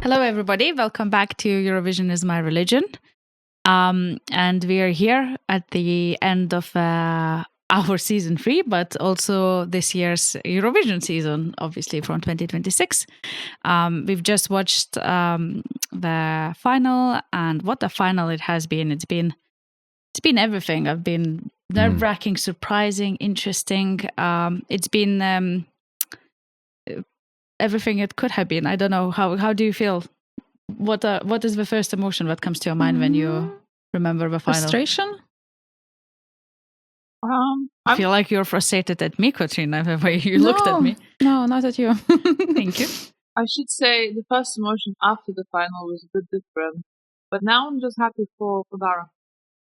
Hello, everybody. Welcome back to Eurovision is My Religion. And we are here at the end of our season 3, but also this year's Eurovision season, obviously from 2026. We've just watched the final, and what a final it has been. It's been everything. It's been nerve-wracking, surprising, interesting. It's been everything it could have been. I don't know. How do you feel? What is the first emotion that comes to your mind when you remember the final? Frustration? I feel like you're frustrated at me, Katrina, the way you looked at me. No, not at you. Thank you. I should say the first emotion after the final was a bit different. But now I'm just happy for Dara.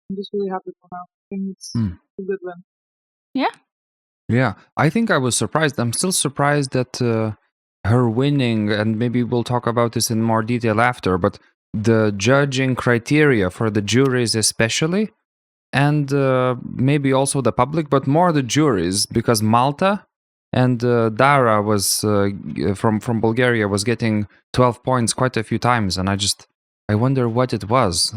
I'm just really happy for her. I think it's a good win. Yeah? Yeah, I think I was surprised. I'm still surprised that her winning, and maybe we'll talk about this in more detail after, but the judging criteria for the juries especially, and maybe also the public, but more the juries, because Malta and Dara was from Bulgaria was getting 12 points quite a few times, and I wonder what it was.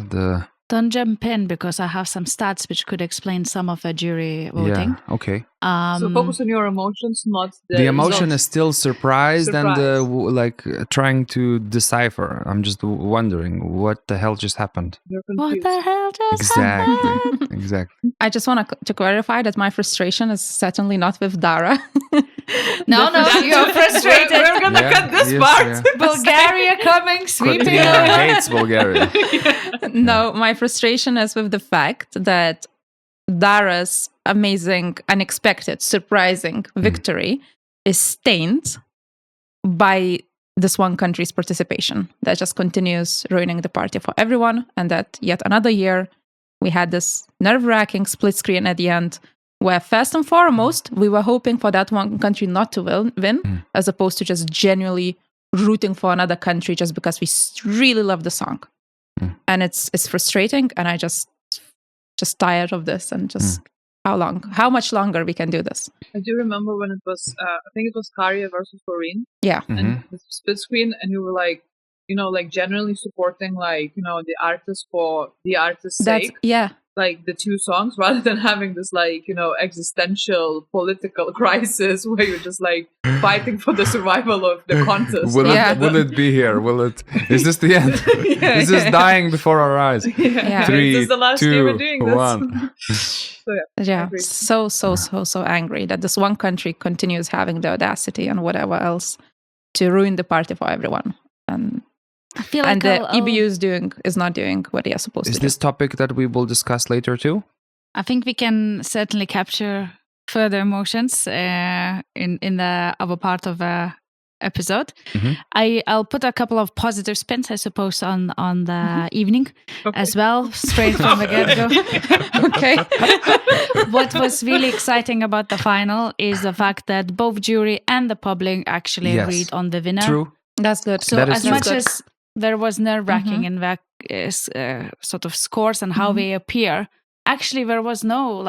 Don't jump in, because I have some stats which could explain some of the jury voting. Yeah, okay. So focus on your emotions, not the emotion results. is still surprised. And trying to decipher. I'm just wondering what the hell just happened. What the hell just happened? Exactly. I just want to clarify that my frustration is certainly not with Dara. No, you're frustrated. We're gonna cut this part. Yeah. Bulgaria coming, sweeping Katrina over. hates Bulgaria. No, my frustration is with the fact that Dara's amazing, unexpected, surprising victory is stained by this one country's participation that just continues ruining the party for everyone, and that yet another year we had this nerve-wracking split screen at the end where first and foremost we were hoping for that one country not to win as opposed to just genuinely rooting for another country just because we really love the song. And it's frustrating, and I just tired of this, and just how much longer we can do this. I do remember when it was, I think it was Karia versus Doreen. Yeah. And the split screen, and you were like, generally supporting, the artist for the artist's sake. Yeah. Like the two songs, rather than having this existential political crisis where you're just fighting for the survival of the contest. Will it be here? Is this the end? Is this dying before our eyes? Yeah. 3, This is the last year we're doing this. 1. Yeah, so angry that this one country continues having the audacity and whatever else to ruin the party for everyone. And I feel like the EBU is not doing what they are supposed to do. Is this topic that we will discuss later too? I think we can certainly capture further emotions in the other part of the episode. I'll put a couple of positive spins, I suppose, on the evening as well, straight from the get-go. Okay. What was really exciting about the final is the fact that both jury and the public actually agreed on the winner. True. That's good. So That is as true. much as there was nerve-wracking in the sort of scores and how they appear, actually there was no,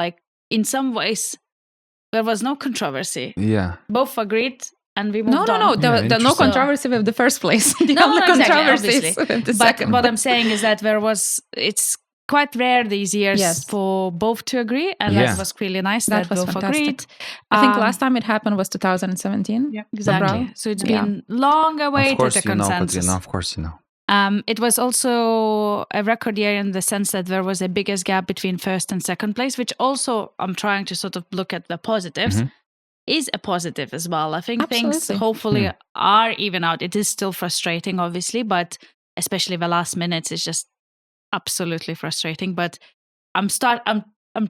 in some ways, there was no controversy. Yeah. Both agreed, and we moved on. No. There was no controversy with the first place. The only controversy is with the second. But what I'm saying is that it's quite rare these years for both to agree, and that was really nice that was both fantastic. agreed. I think last time it happened was 2017. Yeah, exactly. So it's been long awaited the consensus. Of course you know. It was also a record year in the sense that there was a biggest gap between first and second place, which also I'm trying to sort of look at the positives. Is a positive as well. I think things hopefully are even out. It is still frustrating, obviously, but especially the last minutes is just absolutely frustrating. But I'm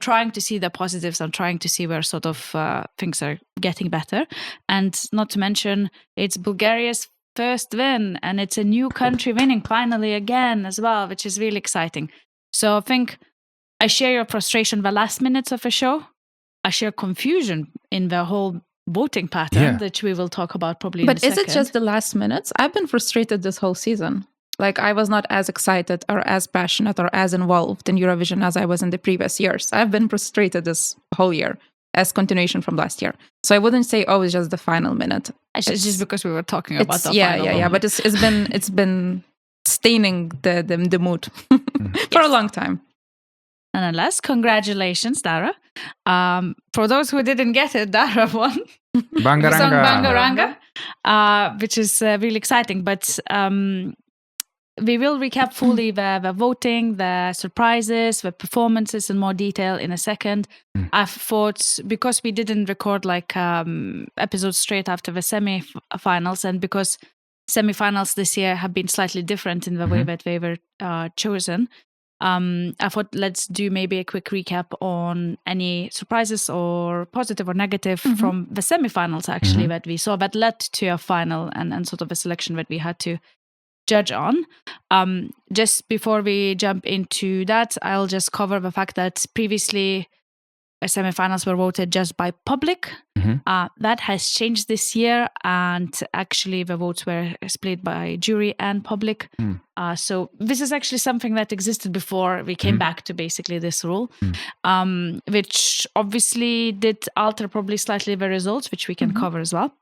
trying to see the positives. I'm trying to see where sort of things are getting better. And not to mention, it's Bulgaria's first win, and it's a new country winning finally again as well, which is really exciting. So I think I share your frustration the last minutes of the show. I share confusion in the whole voting pattern, which we will talk about probably in a second. But is it just the last minutes? I've been frustrated this whole season. I was not as excited or as passionate or as involved in Eurovision as I was in the previous years. I've been frustrated this whole year. as continuation from last year. So I wouldn't say, oh, it's just the final minute. It's just because we were talking about the yeah, final yeah, moment. but it's been staining the mood for a long time. Nonetheless, congratulations, Dara. For those who didn't get it, Dara won. Bangaranga. Song Bangaranga, which is really exciting. But we will recap fully the voting, the surprises, the performances in more detail in a second. I thought, because we didn't record like episodes straight after the semi-finals, and because semi-finals this year have been slightly different in the way that they were chosen, I thought let's do maybe a quick recap on any surprises or positive or negative from the semi-finals actually that we saw that led to a final and sort of a selection that we had to judge on. Just before we jump into that, I'll just cover the fact that previously semi-finals were voted just by public. That has changed this year, and actually the votes were split by jury and public. So this is actually something that existed before we came back to basically this rule, which obviously did alter probably slightly the results, which we can cover as well.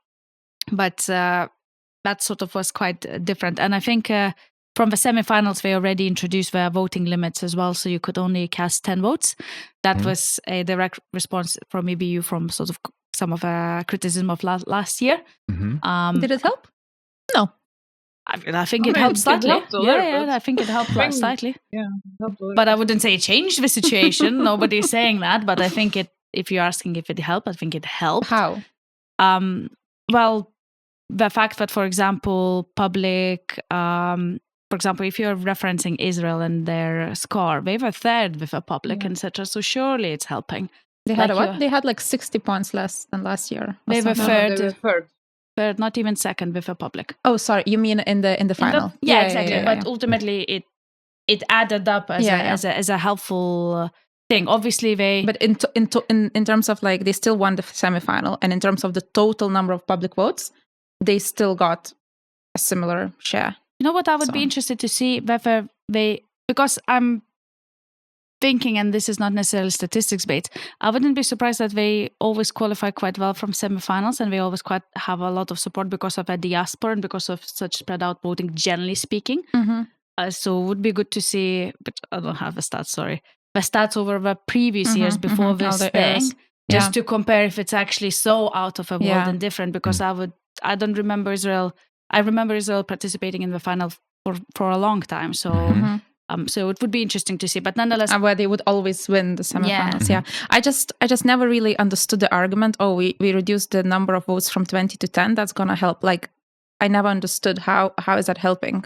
But that sort of was quite different. And I think from the semi-finals, they already introduced their voting limits as well. So you could only cast 10 votes. That was a direct response from EBU from sort of some of the criticism of last year. Did it help? No. I think it helped slightly. I think it helped slightly. Yeah, but I wouldn't say it changed the situation. Nobody's saying that. But I think if you're asking if it helped, I think it helped. How? Well, the fact that, for example, public, for example, if you're referencing Israel and their score, they were third with a public, etc. So surely it's helping. They had what? They had like 60 points less than last year. They were third. Third, not even second with a public. Oh, sorry. You mean in the final? Exactly. Yeah. But ultimately, it added up as a helpful thing. Obviously, But in terms of like, they still won the semifinal, and in terms of the total number of public votes, they still got a similar share. You know what? I would be interested to see whether because I'm thinking, and this is not necessarily statistics based, I wouldn't be surprised that they always qualify quite well from semifinals, and they always quite have a lot of support because of a diaspora and because of such spread out voting, generally speaking. So it would be good to see, but I don't have the stats, sorry. The stats over the previous years before this thing, just to compare if it's actually so out of a world and different, because I don't remember Israel. I remember Israel participating in the final for a long time. So so it would be interesting to see. But nonetheless, where they would always win the semifinals. Yeah. I just never really understood the argument. Oh, we reduced the number of votes from 20 to 10. That's gonna help. Like, I never understood how is that helping?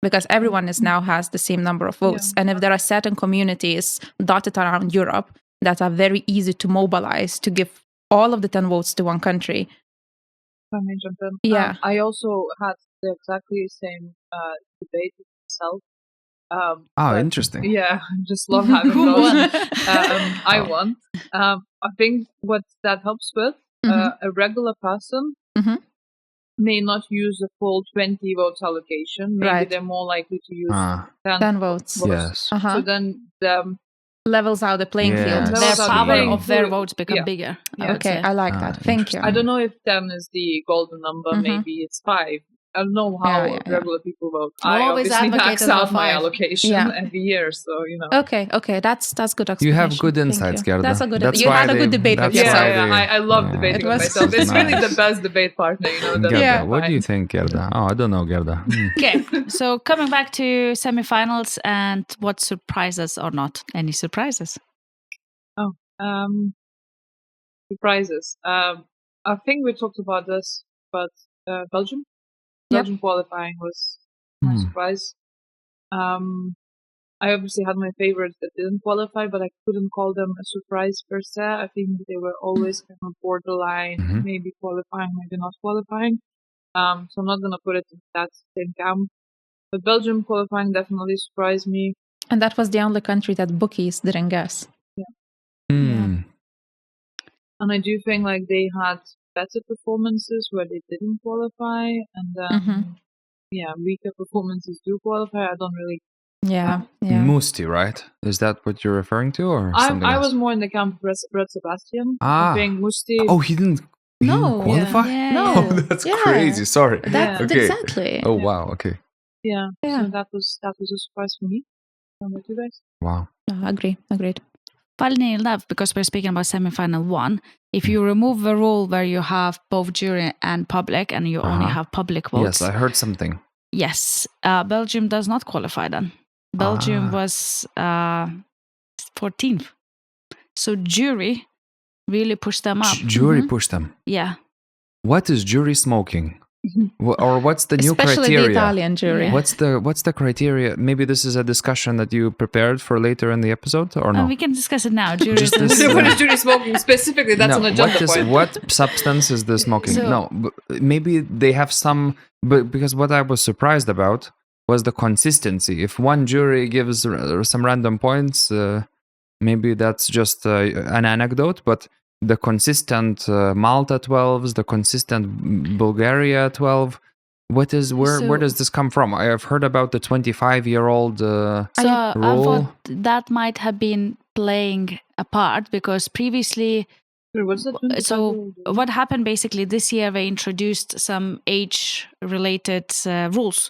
Because everyone now has the same number of votes. And if there are certain communities dotted around Europe that are very easy to mobilize to give all of the 10 votes to one country. Let me jump in. Yeah. I also had the exactly same debate with myself. Interesting. Yeah, I just love having those. I won. I think what that helps with, a regular person may not use the full 20 votes allocation. Maybe they're more likely to use 10 votes. Yes. So then levels out the playing field. Their power of their votes become bigger. Okay, I like that. Thank you. I don't know if 10 is the golden number. Maybe it's 5. I don't know how regular people vote. I always obviously max out my 5. allocation every year, so you know. Okay, that's good explanation. You have good insights, Gerda. That's a good. You had a good debate with yourself. I love debating with myself. It's really the best debate partner, you know. Gerda, what do you think, Gerda? Oh, I don't know, Gerda. Okay, so coming back to semifinals and what surprises or not? Any surprises? Surprises. I think we talked about this, but Belgium qualifying was my surprise. I obviously had my favorites that didn't qualify, but I couldn't call them a surprise per se. I think they were always kind of borderline, maybe qualifying, maybe not qualifying. So I'm not going to put it in that same camp. But Belgium qualifying definitely surprised me. And that was the only country that bookies didn't guess. And I do think like they had better performances where they didn't qualify, and then weaker performances do qualify. I don't really Yeah. Musti, right? Is that what you're referring to, or something I else? was more in the camp of Brad Sebastian. Ah. I think Musti. Oh, he didn't qualify? Yeah. No. Oh, that's crazy. Sorry. That's Okay. exactly. Oh, wow. Okay. Yeah. Yeah. So that was a surprise for me. How about you guys? Wow. Agreed. Funny enough, because we're speaking about semi-final 1, if you remove the rule where you have both jury and public, and you only have public votes. Yes, I heard something. Yes, Belgium does not qualify then. Belgium was 14th. So jury really pushed them up. Jury pushed them. Yeah. What is jury smoking? Or what's the new Especially criteria? the Italian jury. Yeah. What's the criteria? Maybe this is a discussion that you prepared for later in the episode, or no? We can discuss it now. Jury Just this, What is jury smoking specifically? That's an agenda point. What substance is the smoking? So- No, maybe they have some. But because what I was surprised about was the consistency. If one jury gives some random points, maybe that's just an anecdote. But the consistent Malta 12s, the consistent Bulgaria 12. Where does this come from? I have heard about the 25-year-old So I rule. thought that might have been playing a part because previously. What's that? So what happened basically this year? They introduced some age-related rules,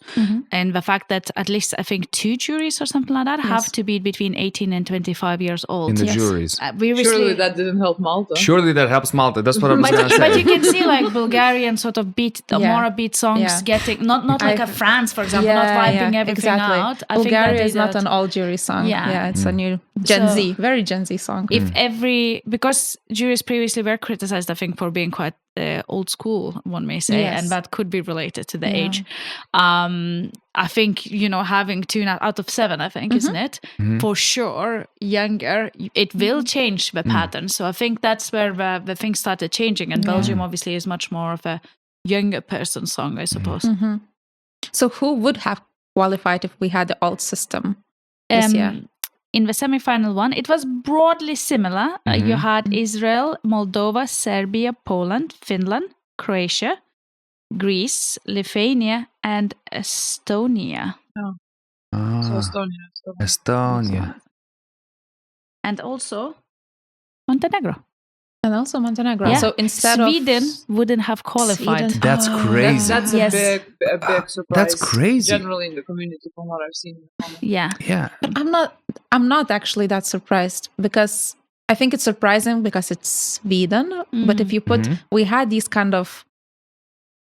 and the fact that at least I think 2 juries or something like that have to be between 18 and 25 years old in the juries. Surely that didn't help Malta. Surely that helps Malta. That's what I was going to say. But you can see like Bulgarian sort of more upbeat songs getting not like a France, for example, not wiping everything out. I Bulgaria think is not an all jury song. Yeah. It's a new Gen Z, very Gen Z song. Because juries previously were criticized, I think, for being quite old school, one may say, and that could be related to the age. I think, having 2 out of 7, I think, isn't it? For sure, younger, it will change the pattern. So I think that's where the things started changing. And Belgium obviously is much more of a younger person song, I suppose. So who would have qualified if we had the old system this year? In the semi-final 1, it was broadly similar. You had Israel, Moldova, Serbia, Poland, Finland, Croatia, Greece, Lithuania, and Estonia. So Estonia. And also Montenegro. And also Montenegro. Yeah. So instead Sweden wouldn't have qualified. That's crazy. That's a big surprise. That's crazy. Generally in the community, from what I've seen. Yeah. I'm not actually that surprised because I think it's surprising because it's Sweden. But if you put, we had these kind of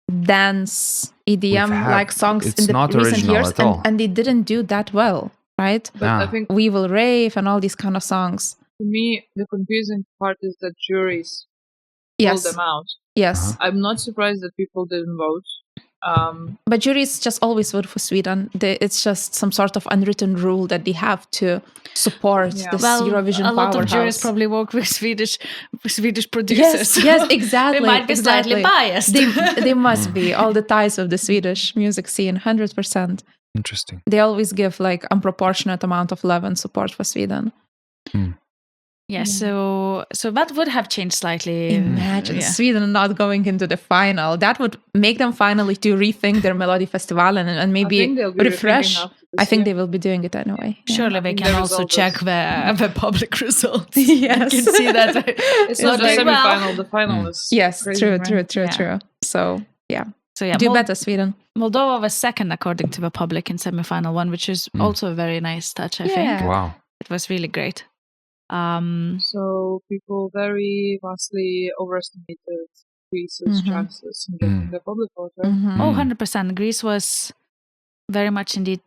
dance EDM like songs in the recent years, and they didn't do that well, right? But I think We Will Rave and all these kind of songs. to me, the confusing part is that juries pulled them out. Yes. I'm not surprised that people didn't vote. But juries just always vote for Sweden. It's just some sort of unwritten rule that they have to support this Eurovision a lot powerhouse. of juries probably work with Swedish producers. Yes, exactly. They might be slightly biased. They must be. All the ties of the Swedish music scene, 100%. Interesting. They always give like unproportionate amount of love and support for Sweden. Yeah, so that would have changed slightly. Imagine Sweden not going into the final. That would make them finally to rethink their Melody Festival and maybe refresh. I think they will be doing it anyway. Surely they can also check the public results. Yes. You can see that. It's not the semi-final, the final is crazy, true. So, So do better, Sweden. Moldova was second according to the public in semi-final 1, which is also a very nice touch, I think. Wow. It was really great. So people very vastly overestimated Greece's chances in getting the public vote, right? Oh, 100%. Greece was very much indeed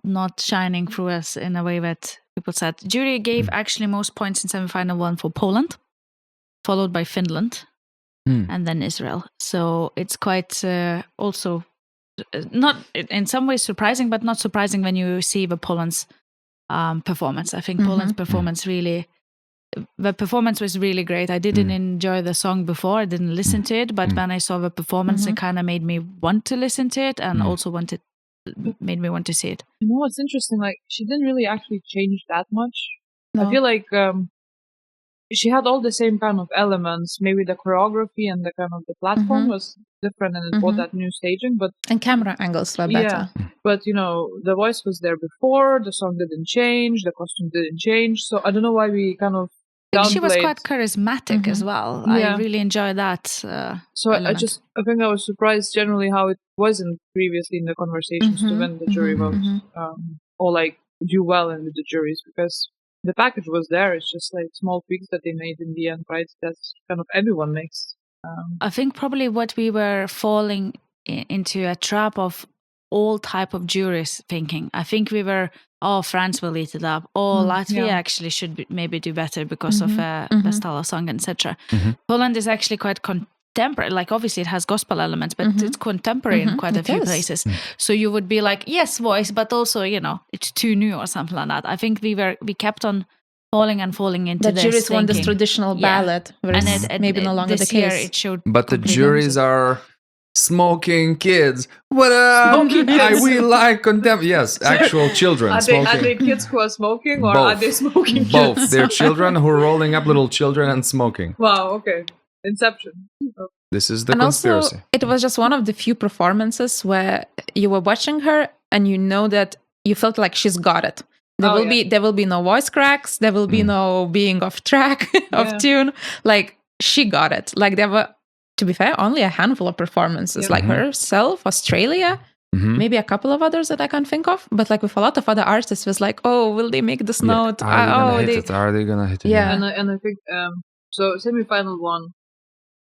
not shining through us in a way that people said. Jury gave actually most points in semi-final 1 for Poland, followed by Finland, and then Israel. So it's quite also not in some ways surprising, but not surprising when you see the Poland's performance. I think Poland's performance the performance was really great. I didn't enjoy the song before. I didn't listen to it, but when I saw the performance, it kind of made me want to listen to it and also made me want to see it. You know what's interesting? Like, she didn't really actually change that much. No. I feel like she had all the same kind of elements. Maybe the choreography and the kind of the platform was different and it brought that new staging. And camera angles were better. But the voice was there before. The song didn't change. The costume didn't change. So I don't know why we kind of downplayed. She was quite charismatic as well. I really enjoyed that. So I think I was surprised generally how it wasn't previously in the conversations to win the jury votes, or like do well in the juries, because the package was there. It's just like small tweaks that they made in the end, right? That's kind of everyone makes. I think probably what we were falling into a trap of all type of juries thinking. I think we were, France will eat it up. Latvia actually should maybe do better because of the style of song, etc. Poland is actually quite contemporary. Like obviously it has gospel elements, but it's contemporary in quite a few places. So you would be like, yes, voice, but also it's too new or something like that. I think we kept on falling into the juries want this traditional ballad, whereas maybe no longer the case. It showed, but the juries are smoking kids. What up? We like contemporary. Yes, actual children. Are they kids who are smoking, or are they smoking both? Kids? They're children who are rolling up little children and smoking. Wow. Okay. Inception. This is the conspiracy. Also, it was just one of the few performances where you were watching her and you know that you felt like she's got it. There will be no voice cracks. There will be no being off track, of tune. Like she got it. Like there were, to be fair, only a handful of performances, like herself, Australia, maybe a couple of others that I can't think of. But like with a lot of other artists, it was like, will they make this note? Are they gonna hit it? Yeah, and I think so. Semi-final one,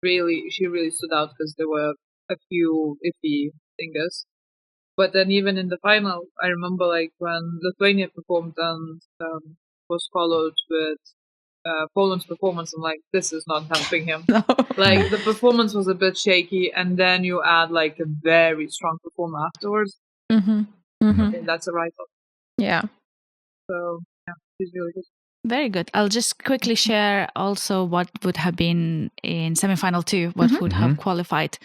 she really stood out because there were a few iffy singers. But then even in the final, I remember like when Lithuania performed and was followed with Poland's performance, I'm like, this is not helping him. No. Like the performance was a bit shaky, and then you add like a very strong performer afterwards. And that's a write-off. Yeah. So yeah, he's really good. Very good. I'll just quickly share also what would have been in semi-final 2, what would have qualified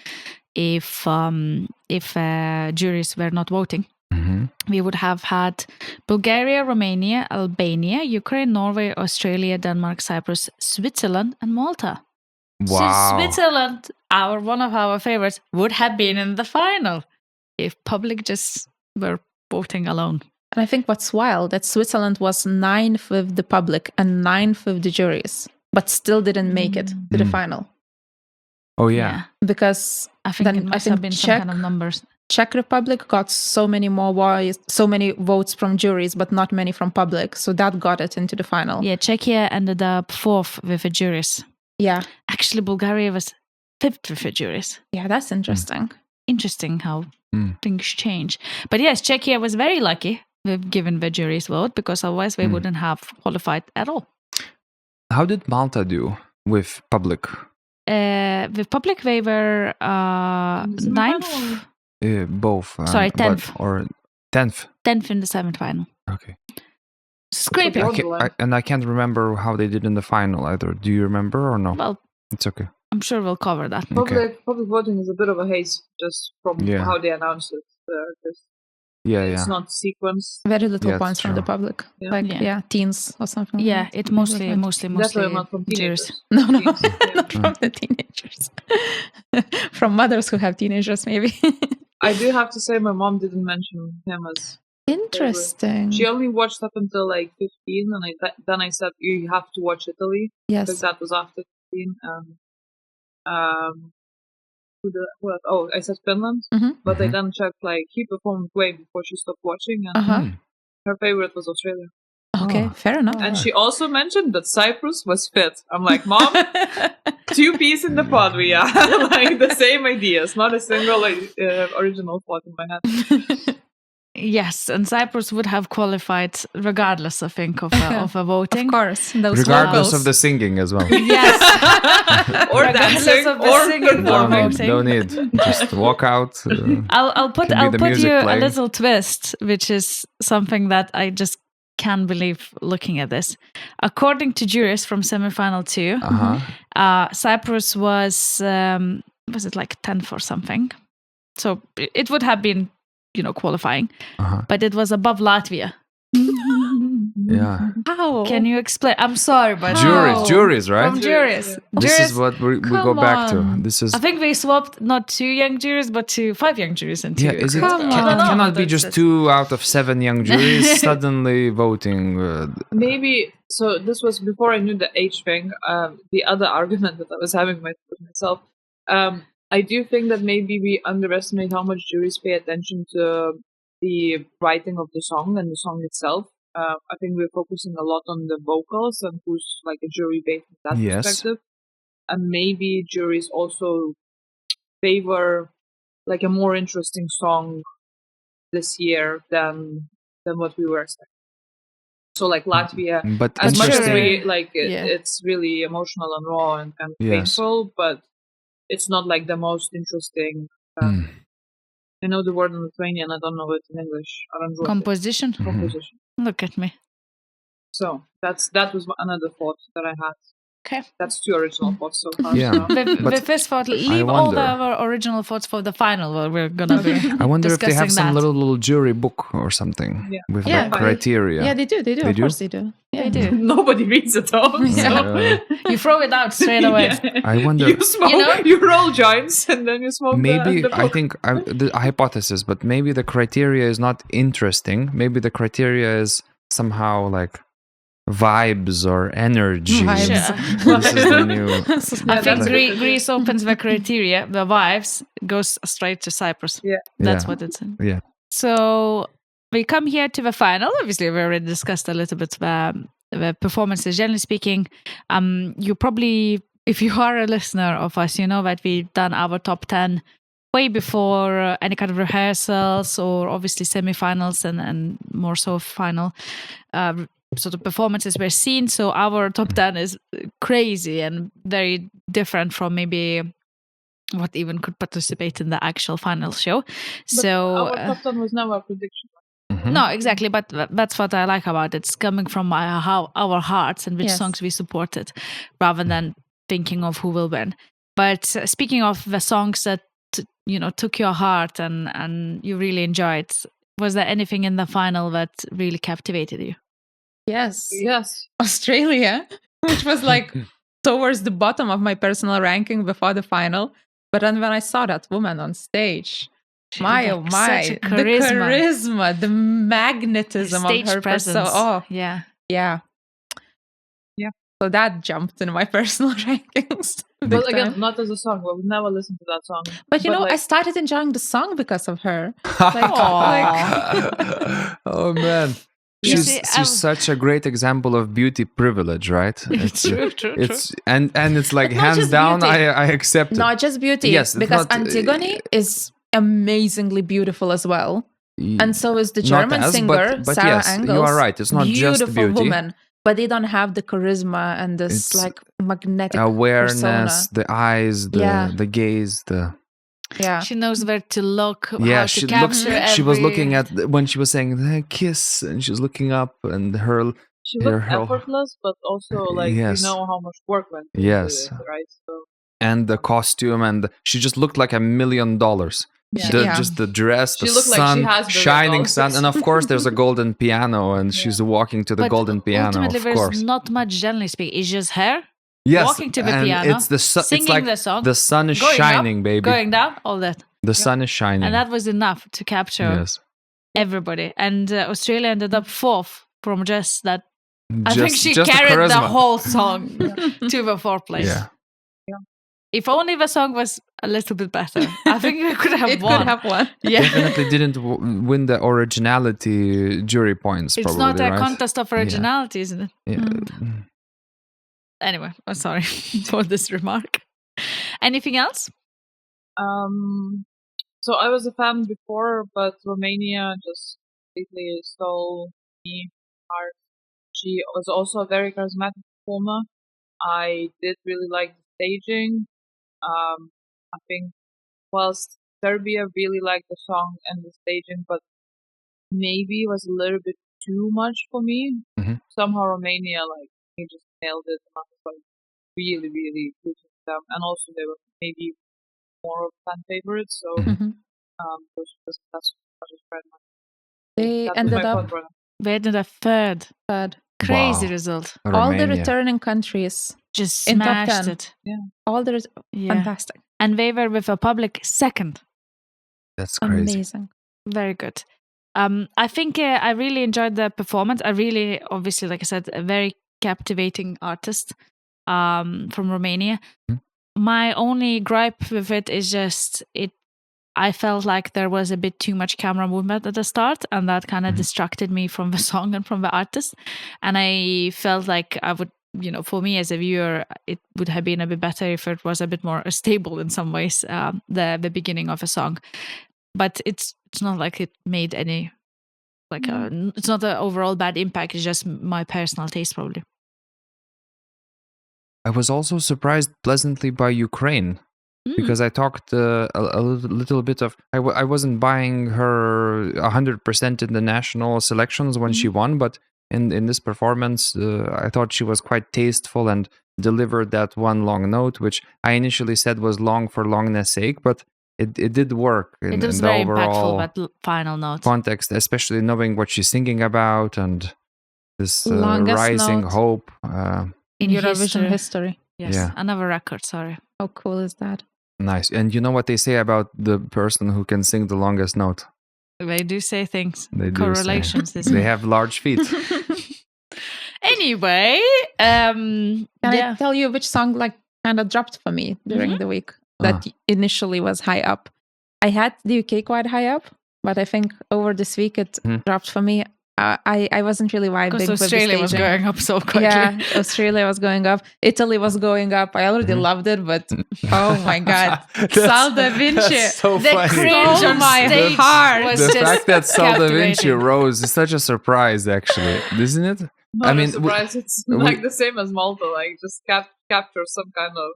if juries were not voting. We would have had Bulgaria, Romania, Albania, Ukraine, Norway, Australia, Denmark, Cyprus, Switzerland, and Malta. Wow. So Switzerland, one of our favorites, would have been in the final if public just were voting alone. And I think what's wild, that Switzerland was 9th with the public and 9th with the juries, but still didn't make it to the final. Oh, yeah. Because I think it must have been some kind of numbers. Czech Republic got so many votes from juries, but not many from public. So that got it into the final. Yeah, Czechia ended up 4th with the juries. Yeah. Actually, Bulgaria was 5th with the juries. Yeah, that's interesting. Interesting how things change. But yes, Czechia was very lucky with giving the jury's vote, because otherwise they wouldn't have qualified at all. How did Malta do with public? With public, they were 9th. Both. 10th. Or 10th. 10th in the semi-final. Okay. Scraping. I can't remember how they did in the final either. Do you remember or no? Well, it's okay. I'm sure we'll cover that. Public voting is a bit of a haze just from how they announced it. It's not sequenced. Very little points from the public. Teens or something. Yeah, it's mostly definitely not from teenagers. No, not from the teenagers. From mothers who have teenagers, maybe. I do have to say, my mom didn't mention him as interesting. She only watched up until like 15, and then I said you have to watch Italy. Yes, because that was after 15. I said Finland, but I then checked like he performed way before she stopped watching, and her favorite was Australia. Okay, fair enough. And she also mentioned that Cyprus was fit. I'm like, Mom, 2 peas in the pod we are. Like the same ideas, not a single original thought in my head. Yes, and Cyprus would have qualified regardless, I think, of a voting. Of course, regardless of the singing as well. Yes, or dancing, or singing, no need. Just walk out. I'll put you a little twist, which is something that I just can't believe looking at this. According to juries from semi-final 2, Cyprus was it like 10th or something? So it would have been, qualifying, but it was above Latvia. Yeah. How? Can you explain? I'm sorry, but Juries, right? From juries. This Juries, is what we go come back to. on. This is I think we swapped not 2 young juries, but 5 young juries and 2. yeah. Is it Come on. cannot be just 2 out of 7 young juries suddenly voting? Maybe so. This was before I knew the age thing. The other argument that I was having with myself. I do think that maybe we underestimate how much juries pay attention to the writing of the song and the song itself. I think we're focusing a lot on the vocals and who's like a jury based in that Yes. perspective. And maybe juries also favor like a more interesting song this year than what we were expecting. So like Latvia, But as much as interesting. we like it's really emotional and raw and kind of painful, but it's not like the most interesting. I know the word in Lithuanian, I don't know it in English. Composition. Composition. Look at me. So that was another thought that I had. Okay. That's 2 original thoughts so far. Yeah. So. The first thought, leave all our original thoughts for the final where we're gonna be I wonder if they have discussing some that. little jury book or something with the criteria. Yeah, they do. Of course they do. Yeah. They do. Nobody reads it all. So. You throw it out straight away. I wonder. You smoke, you roll joints, and then you smoke. Maybe the I think the hypothesis, but maybe the criteria is not interesting. Maybe the criteria is somehow like vibes or energy. Vibes. Sure. This is the new. I think Greece opens the criteria. The vibes goes straight to Cyprus. Yeah, that's what it's in. Yeah. So we come here to the final. Obviously, we already discussed a little bit the performances. Generally speaking, you probably, if you are a listener of us, you know that we've done our top 10 way before any kind of rehearsals or obviously semifinals and more so final sort of performances were seen. So our top 10 is crazy and very different from maybe what even could participate in the actual final show. So our top 10 was never a prediction. No, exactly. But that's what I like about it. It's coming from our hearts and which songs we supported rather than thinking of who will win. But speaking of the songs that took your heart and you really enjoyed, was there anything in the final that really captivated you? Yes. Australia, which was like towards the bottom of my personal ranking before the final. But then when I saw that woman on stage, my oh my, the charisma, the magnetism stage of her presence. Yeah. So that jumped in my personal rankings. But again, not as a song. We would never listen to that song. But I started enjoying the song because of her. Oh man. She's such a great example of beauty privilege, right? True. And it's like hands down, I accept it. Not just beauty, because Antigone is amazingly beautiful as well, and so is the German singer but Sarah yes, Engels. You are right. It's not just beauty. Woman, but they don't have the charisma and this like magnetic awareness, persona. the eyes, the gaze, she knows where to look. Yeah, how to capture she was looking at when she was saying the kiss, and she was looking up, and she looked effortless, but also like you know how much work went into it, right? So. And the costume, and she just looked like $1 million. Just the dress, the sun, like shining sun, and of course there's a golden piano, and she's walking to the golden piano. Ultimately, of course, there's not much generally speaking. It's just her. Yes, walking to the piano, it's the singing it's like the song. The sun is going shining, up, baby. Going down, all that. The sun is shining, and that was enough to capture everybody. And Australia ended up 4th from just that. I think she carried the whole song to the 4th place. Yeah. If only the song was a little bit better, I think we could have won. Could have won. Yeah. Definitely didn't win the originality jury points. It's probably, not a right? contest of originality, isn't it? Yeah. Anyway, I'm sorry for this remark. Anything else? So I was a fan before, but Romania just completely stole me heart. She was also a very charismatic performer. I did really like the staging. I think whilst Serbia really liked the song and the staging, but maybe was a little bit too much for me. Mm-hmm. Somehow Romania, he just nailed it, and I was really, really good with them. And also they were maybe more of fan favorites, so that's what I was proud of. They ended up We had a third. Crazy Wow. result. Romania. All the returning countries Just in top smashed 10. it. Yeah. All the fantastic. And they were with a public second. That's crazy. Amazing. Very good. I think I really enjoyed the performance. I really, obviously, like I said, a very captivating artist from Romania. My only gripe with it is just I felt like there was a bit too much camera movement at the start, and that kind of distracted me from the song and from the artist. And I felt like I would, for me as a viewer, it would have been a bit better if it was a bit more stable in some ways, the beginning of a song. But it's not like it made any, it's not an overall bad impact. It's just my personal taste, probably. I was also surprised pleasantly by Ukraine. Because I talked a little bit of... I wasn't buying her 100% in the national selections when she won, but in this performance, I thought she was quite tasteful and delivered that one long note, which I initially said was long for longness sake, but it did work in it was the very overall impactful, that final note. Context, especially knowing what she's singing about and this Longest rising note hope. in Eurovision history. Yes, Yeah. another record, sorry. How cool is that? Nice. And you know what they say about the person who can sing the longest note? They do say things. They do Correlations. say. They have large feet. Anyway, Can I tell you which song kind of dropped for me during the week that initially was high up? I had the UK quite high up, but I think over this week it dropped for me. I wasn't really vibing with the staging. Australia was going up so quickly. Yeah, Australia was going up. Italy was going up. I already loved it, but oh my God. Sal Da Vinci. So The funny. cringe on my stage heart. was The just fact that Sal Da Vinci captivating. rose is such a surprise, actually, isn't it? Not a surprise. It's like the same as Malta. Like just capture some kind of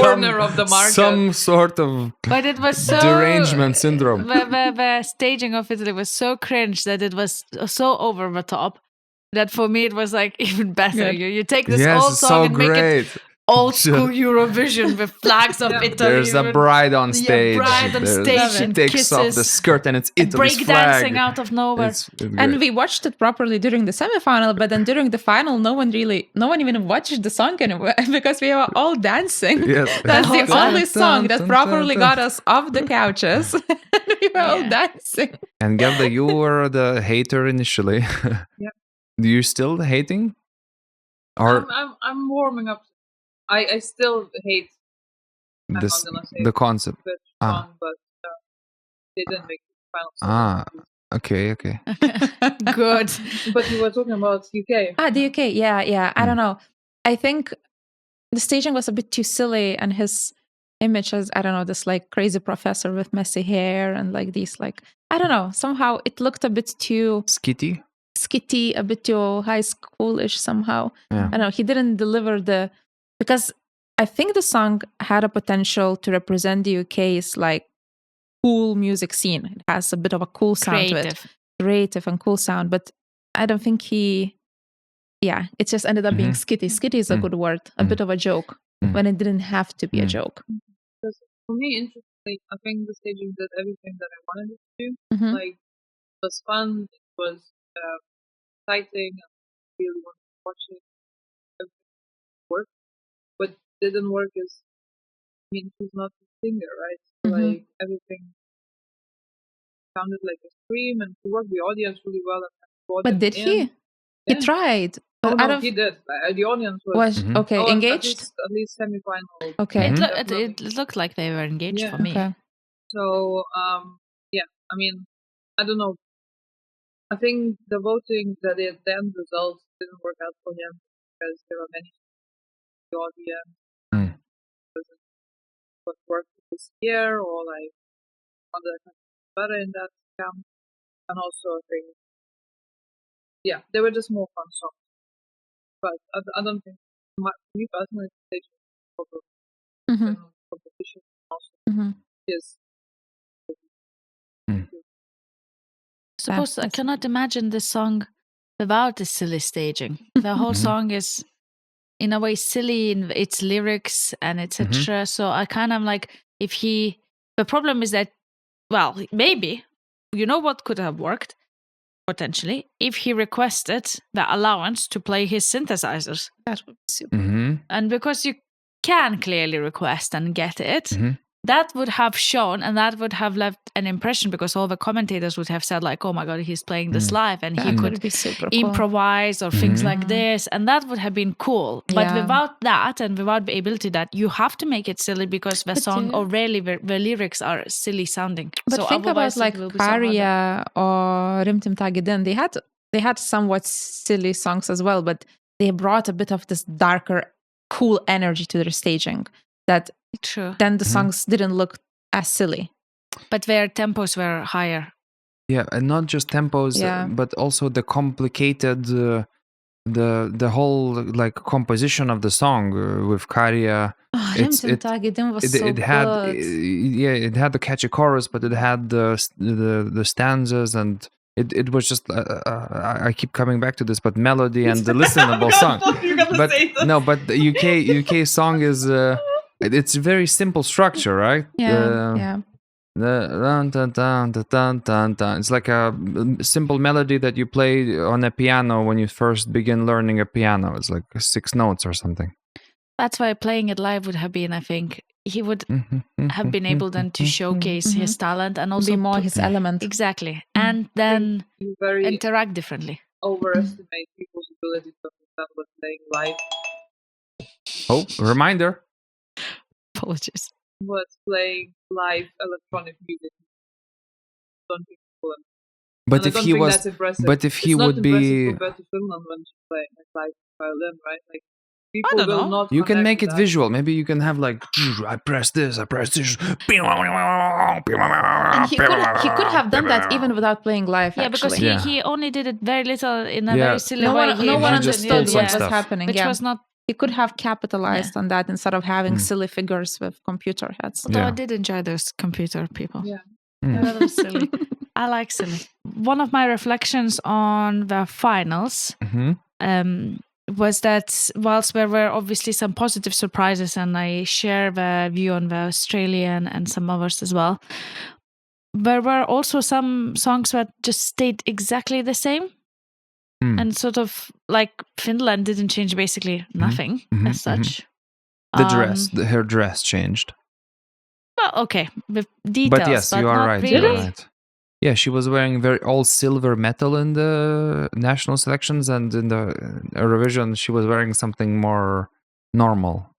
corner of the market. Some sort of But it was so derangement syndrome. The staging of Italy was so cringe that it was so over the top that for me it was like even better. You take this old Yes, song so and make great. it old school Eurovision with flags of Italy. There's a bride on stage. bride on stage she and takes off kisses. the skirt and it's Italy's Break flag. dancing out of nowhere. It's And we watched it properly during the semifinal, but then during the final, no one even watched the song anymore because we were all dancing. Yes. That's the only song that properly got us off the couches. And we were all dancing. And Gelda, you were the hater initially. Yeah. Do you still hating? Or I'm warming up. I still hate. I'm this, not gonna say the concept? which song, but they didn't make the final. Okay. Good. But you were talking about UK. The UK, yeah. I don't know. I think the staging was a bit too silly, and his image as, I don't know, this like crazy professor with messy hair and like these like, I don't know, somehow it looked a bit too Skitty? skitty, a bit too high schoolish somehow. Yeah. I don't know, he didn't deliver because I think the song had a potential to represent the UK's like cool music scene. It has a bit of a cool sound to it. Creative and cool sound, but I don't think it just ended up being skitty. Skitty is a good word, a bit of a joke when it didn't have to be a joke. Because for me, interestingly, I think the staging did everything that I wanted it to do. Like, it was fun, it was exciting, I really wanted to watch it. Everything worked. What didn't work is, she's not a singer, right? So, like, everything sounded like a scream, and he worked the audience really well. But did he? He tried. But he did. The audience was okay, engaged? At least semi-final. Okay. It looked like they were engaged for me. Okay. So, I mean, I don't know. I think the voting, the end results didn't work out for him because there are many in the audience. What worked this year, or like other countries better in that camp. And also, I think, they were just more fun songs. But I don't think, me personally, the competition also is. Suppose I cannot imagine this song without the silly staging. The whole song is, in a way, silly in its lyrics and etc. So I kind of like, the problem is that, well, maybe, you know what could have worked? potentially, if he requested the allowance to play his synthesizers. That would be super. And because you can clearly request and get it, that would have shown, and that would have left an impression, because all the commentators would have said like, oh my God, he's playing this live, and he could be super improvise or things like this, and that would have been cool. But without that, and without the ability that, you have to make it silly, because the song or rarely the lyrics are silly sounding. But so think about like Karia or Rimtim Tagidin. They had somewhat silly songs as well, but they brought a bit of this darker, cool energy to their staging that then the songs didn't look as silly. But their tempos were higher. Yeah, and not just tempos, but also the complicated, the whole like composition of the song with Karia. It had it had the catchy chorus, but it had the stanzas, and it was just I keep coming back to this, but melody and the listenable song. But no, but the UK song is it's a very simple structure, right? It's like a simple melody that you play on a piano when you first begin learning a piano. It's like 6 notes or something. That's why playing it live would have been, I think, he would have been able then to showcase his talent and also be more his element. Exactly. And then interact differently. Overestimate people's ability to understand what playing live. Oh, reminder. Apologies. What's playing live electronic music? Don't think cool. But if he was, but if he would be, compared to Finland when she playing live violin, right? Like people will not. You can make it visual. Maybe you can have like, I press this, I press this. And he could have done that even without playing live. Yeah, actually. because he only did it very little in a very silly way. No one understood what was happening. Which was not. He could have capitalized on that instead of having silly figures with computer heads. Although I did enjoy those computer people. Yeah. That was silly. I like silly. One of my reflections on the finals was that whilst there were obviously some positive surprises, and I share the view on the Australian and some others as well, there were also some songs that just stayed exactly the same. And sort of like Finland didn't change basically nothing as such. The dress, her dress changed. Well, okay, with details. But yes, you are right. Really. You're right. Yeah, she was wearing all silver metal in the national selections, and in the Eurovision, she was wearing something more normal.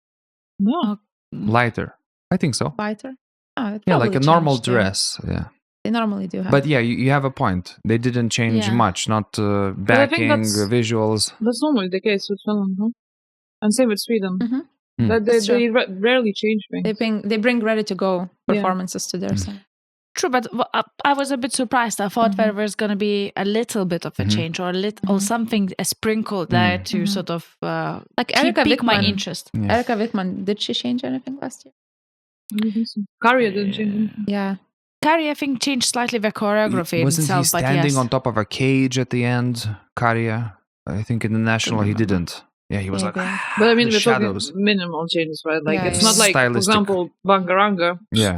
No. Lighter. I think so. Lighter? Yeah, like a normal dress. Yeah. They normally do have. But yeah, you have a point. They didn't change much, not backing, visuals. That's normally the case with Finland, huh? And same with Sweden. That they rarely change things. They bring ready-to-go performances to their side. True, but I was a bit surprised. I thought there was going to be a little bit of a change or or something, a sprinkle there to sort of like Erika pique my Wittmann. interest. Yeah. Erika Wittmann, did she change anything last year? Karia didn't change anything. Yeah. Karia, I think, changed slightly the choreography Wasn't itself, he standing on top of a cage at the end, Karia? I think in the national he didn't. Yeah, he was like, but I mean, the we're shadows. talking minimal changes, right? Like, it's not like, Stylistic. for example, Bangaranga. Yeah.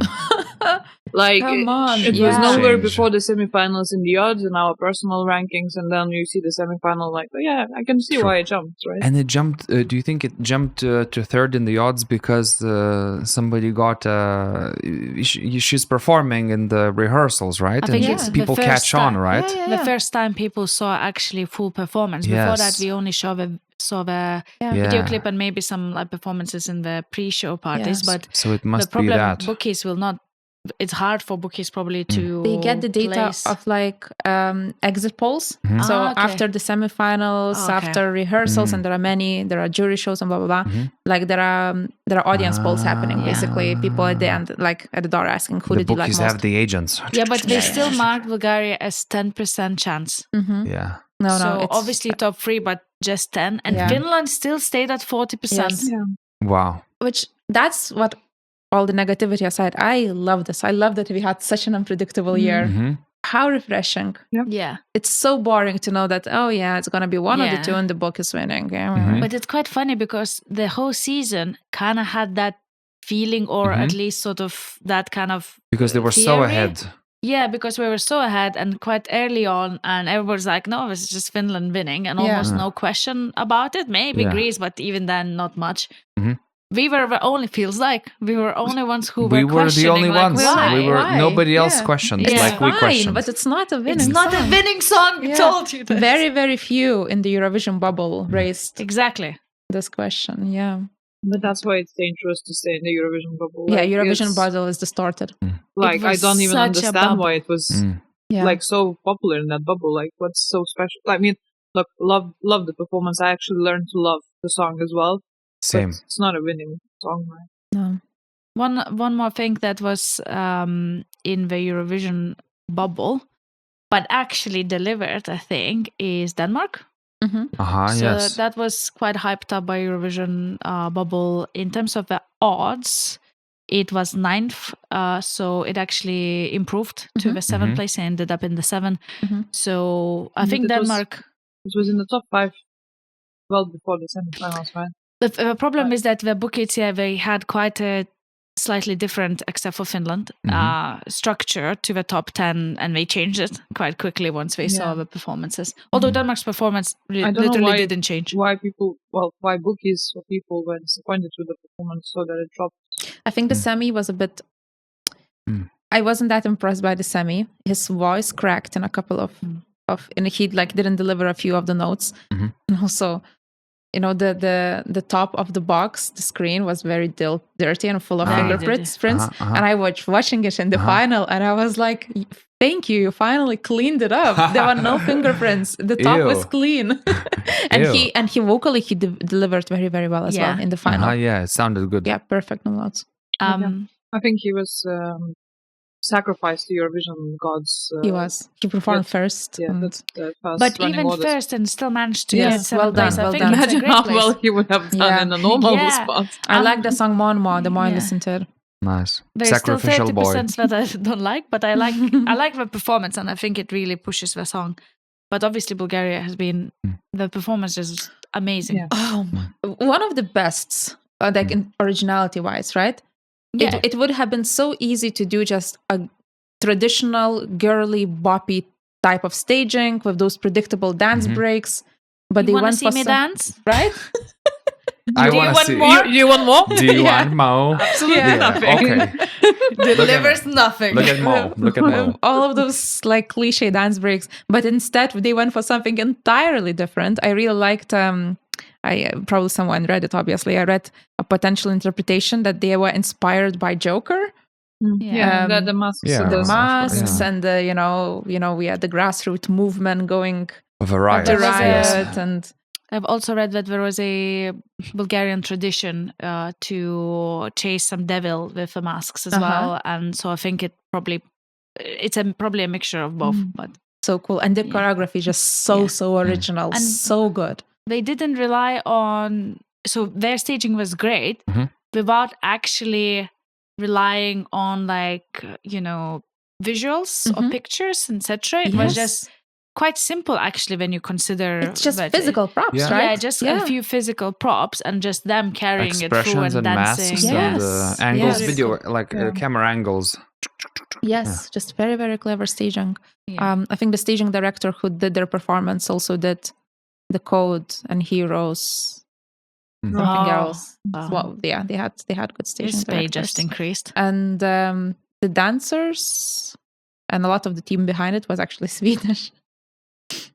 Like, Come on. it was nowhere Change. before the semifinals in the odds and our personal rankings, and then you see the semifinal, like, oh, yeah, I can see why it jumped, right? And it jumped, do you think it jumped to third in the odds because somebody got, she's performing in the rehearsals, right? I think and it's people the first catch on, time. right? The first time people saw actually full performance. Before that, we only saw the video clip and maybe some like performances in the pre-show parties. But so it must the problem be that. bookies will not. It's hard for bookies probably to. They get the data of like exit polls. So after the semifinals, after rehearsals, and there are jury shows and blah blah blah. Like there are audience polls happening. Basically, people at the end, like at the door, asking who did you like most. The bookies have the agents. Yeah, but they still marked Bulgaria as 10% chance. Yeah. So obviously top 3, but just 10, and Finland still stayed at 40%. Yes. Yeah. Wow. Which that's what. All the negativity aside, I love this. I love that we had such an unpredictable year. How refreshing. Yeah. It's so boring to know that, it's going to be one of the two and the book is winning. But it's quite funny because the whole season kind of had that feeling or at least sort of that kind of because they were so ahead. Yeah, because we were so ahead and quite early on, and everyone's like, no, it's just Finland winning, and almost no question about it. Maybe Greece, but even then, not much. Mhm. We were the only, feels like, we were only ones who We were were the questioning. only like, ones. why? We were Why? nobody else Yeah. questioned. It's Like we fine, questioned. but it's not a winning It's not song. a winning song. We told you this. Very, very few in the Eurovision bubble raised Exactly. this question. Yeah. But that's why it's dangerous to stay in the Eurovision bubble. Yeah, Like, Eurovision it's- bubble is distorted. Like, I was don't even such a understand bubble. why it was Yeah. like so popular in that bubble. Like, what's so special? I mean, look, love the performance. I actually learned to love the song as well. Same. But it's not a winning song, right? No. One more thing that was in the Eurovision bubble, but actually delivered, I think, is Denmark. So Yes. that was quite hyped up by Eurovision bubble. In terms of the odds, it was 9th. So it actually improved to the 7th place and ended up in the 7. So I But think it was- Denmark. It was in the top 5 well before the semifinals, right? The problem is that the bookies, they had quite a slightly different, except for Finland, structure to the top 10, and they changed it quite quickly once they saw the performances. Although Denmark's performance I don't know literally why- didn't change. Why bookies or people were disappointed with the performance so that it dropped. I think the semi was a bit. I wasn't that impressed by the semi. His voice cracked in a couple of and he like didn't deliver a few of the notes. And also, you know, the top of the box, the screen was very dirty and full of fingerprints. And I was watching it in the final, and I was like, "Thank you, you finally cleaned it up. There were no fingerprints. The top was clean." and he vocally delivered very, very well as well in the final. Yeah, it sounded good. Yeah, perfect notes. I think he was sacrificed to Eurovision gods. He performed first. Yeah, and- that's the first But running even orders. first and still managed to Yes, get 7th well done, place. I well think done. it's a Imagine great how place. well he would have done Yeah. in a normal Yeah. spot. I like the song more and more the more I Yeah. listen to it. Nice. There's still Sacrificial boy. 30% that I don't like, but I like I like the performance, and I think it really pushes the song. But obviously, Bulgaria has been the performance is amazing. Yeah. Oh, one of the best, like in originality wise, right? Yeah. It would have been so easy to do just a traditional girly boppy type of staging with those predictable dance breaks, but You they want to went see for me some, dance? right? I Do you want to want see. more? You want more? Do you Yeah. want Mo? Absolutely nothing. Okay. Delivers nothing. Look at Mo. Look at Mo. All of those like cliche dance breaks, but instead they went for something entirely different. I really liked. I probably someone read it. Obviously, I read a potential interpretation that they were inspired by Joker. Yeah, the masks. yeah. The Of course, masks yeah. and the we had the grassroots movement going A variety. to There was a- riot and I've also read that there was a Bulgarian tradition to chase some devil with the masks as well, and so I think it's probably a mixture of both. But so cool. And the choreography just so original, And- so good. they didn't rely on. So their staging was great without actually relying on visuals or pictures, etc. It was just quite simple actually when you consider It's just that physical props, Yeah. right? Yeah, just a few physical props and just them carrying it through Expressions and and dancing. masks Yes. and angles, Yes. video, like camera angles. Yes, just very, very clever staging. Yeah. I think the staging director who did their performance also did the Code and Heroes, something else. Well, yeah, they had good staging His pay directors. just increased. And the dancers and a lot of the team behind it was actually Swedish.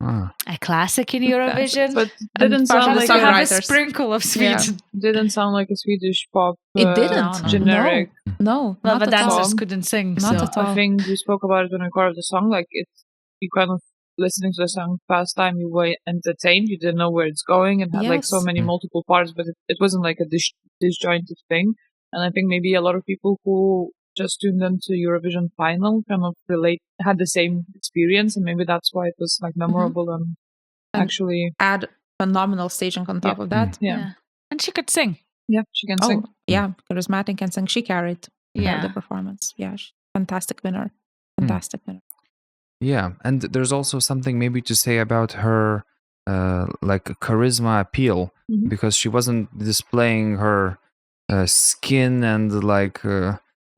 Ah. A classic in Eurovision. But And didn't part sound of like the to have a songwriters. sprinkle of Yeah. Sweden. didn't sound like a Swedish pop. It didn't. No. Generic. No, Well, not the at all. dancers couldn't sing. Not so. at all. I think we spoke about it when we recorded the song. Like you kind of listening to the song first time, you were entertained. You didn't know where it's going, and had like so Yes. many multiple parts, but it wasn't like a disjointed thing. And I think maybe a lot of people who just tuned into Eurovision final kind of had the same experience, and maybe that's why it was like memorable and actually, Add phenomenal staging on top of that. yeah, And she could sing. she can sing. Yeah, charismatic and sing. She carried Yeah. the performance. Yeah, fantastic winner. Fantastic winner. Yeah, and there's also something maybe to say about her like charisma appeal, because she wasn't displaying her skin and like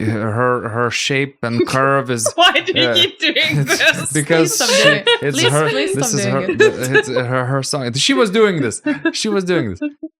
her shape and curve is. Why do you keep doing this? Because Please stop doing it. it's Please- her. please This stop is doing her. It's her song. She was doing this.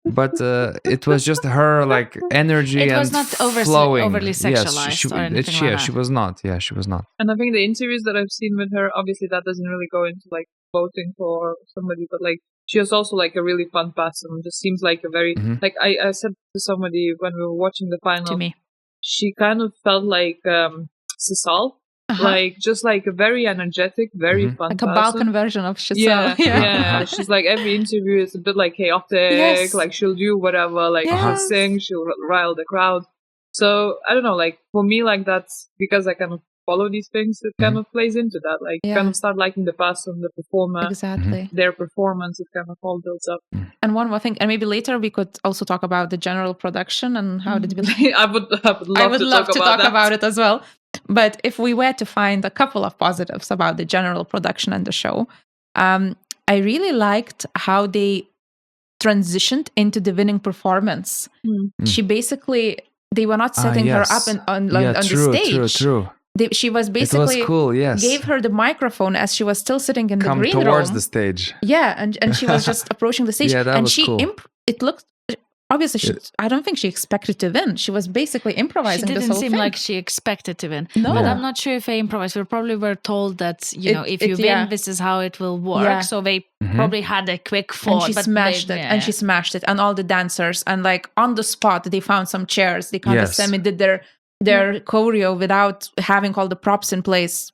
But it was just her like energy It and was not flowing. overly sexualized Yes, or anything like that. she was not. Yeah, she was not. And I think the interviews that I've seen with her, obviously that doesn't really go into like voting for somebody, but like she was also like a really fun person. Just seems like a very like I said to somebody when we were watching the final. To me. She kind of felt like Sisal. Like just like a very energetic, very fun Like a person. Balkan version of Shisal. Yeah. She's like every interview is a bit like chaotic. Yes. Like she'll do whatever. Like she'll sing, she'll rile the crowd. So I don't know. Like for me, like that's because I kind of follow these things. It kind of plays into that. Like you kind of start liking the person, the performer, Exactly. their performance. It kind of all builds up. And one more thing, and maybe later we could also talk about the general production and how did we. I would love to talk about it as well. But if we were to find a couple of positives about the general production and the show, I really liked how they transitioned into the winning performance. She basically, they were not setting her up on the stage. True. She was basically it was cool, yes. gave her the microphone as she was still sitting in the green room. towards the stage. Yeah, and she was just approaching the stage. Yeah, that and was she cool. It looked obviously. I don't think she expected to win. She was basically improvising. She this didn't whole seem thing. like she expected to win. No. But I'm not sure if they improvised. We probably were told that, if you win, this is how it will work. Yeah. So they probably had a quick thought. And she smashed it. And she smashed it. And all the dancers. And like on the spot, they found some chairs. They kind of semi-did their choreo without having all the props in place.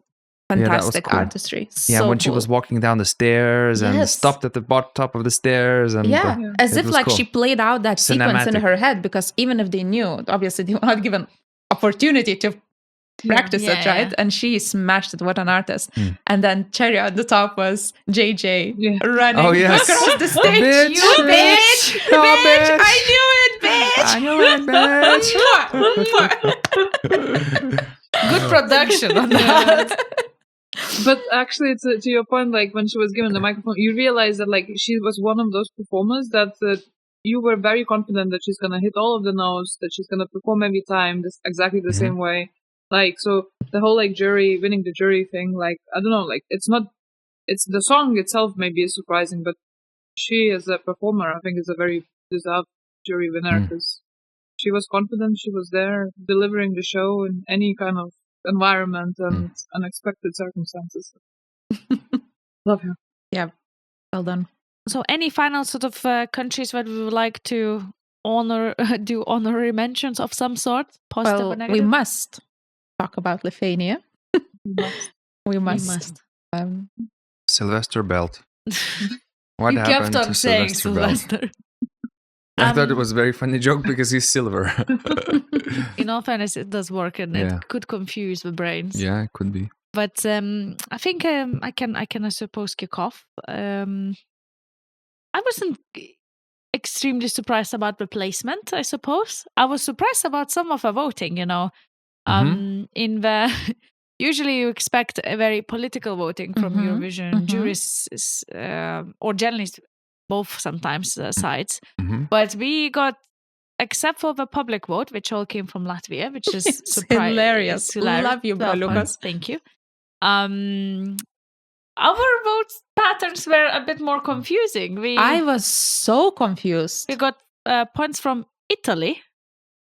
Fantastic cool. artistry. Yeah, so when she was walking down the stairs and stopped at the top of the stairs. And as if like cool. she played out that sequence in her head, because even if they knew, obviously they were not given opportunity to practice it, right? And she smashed it. What an artist. And then cherry at the top was JJ running across the stage. Bitch, you bitch! bitch! I knew it, bitch! Good production on that. But actually, to your point, like when she was given the microphone, you realize that like she was one of those performers that you were very confident that she's gonna hit all of the notes, that she's gonna perform every time exactly the same way. Like so, the whole like winning the jury thing, like I don't know, like it's the song itself maybe is surprising, but she as a performer, I think, is a very deserved jury winner because she was confident, she was there delivering the show in any kind of environment and unexpected circumstances. Love her. Yeah, well done. So any final sort of countries that we would like to do honorary mentions of some sort? Positive or negative? We must talk about Lithuania. We must. Sylvester Belt. What you happened kept on to saying Sylvester Belt? Sylvester. I thought it was a very funny joke because he's silver. In all fairness, it does work and it could confuse the brains. Yeah, it could be. But I think I can I suppose kick off. I wasn't extremely surprised about the placement, I suppose. I was surprised about some of the voting, in the usually you expect a very political voting from Eurovision juries or generally both sometimes sides. But we got, except for the public vote, which all came from Latvia, which is hilarious. Love you, bro, Lucas. Thank you. Our vote patterns were a bit more confusing. I was so confused. We got points from Italy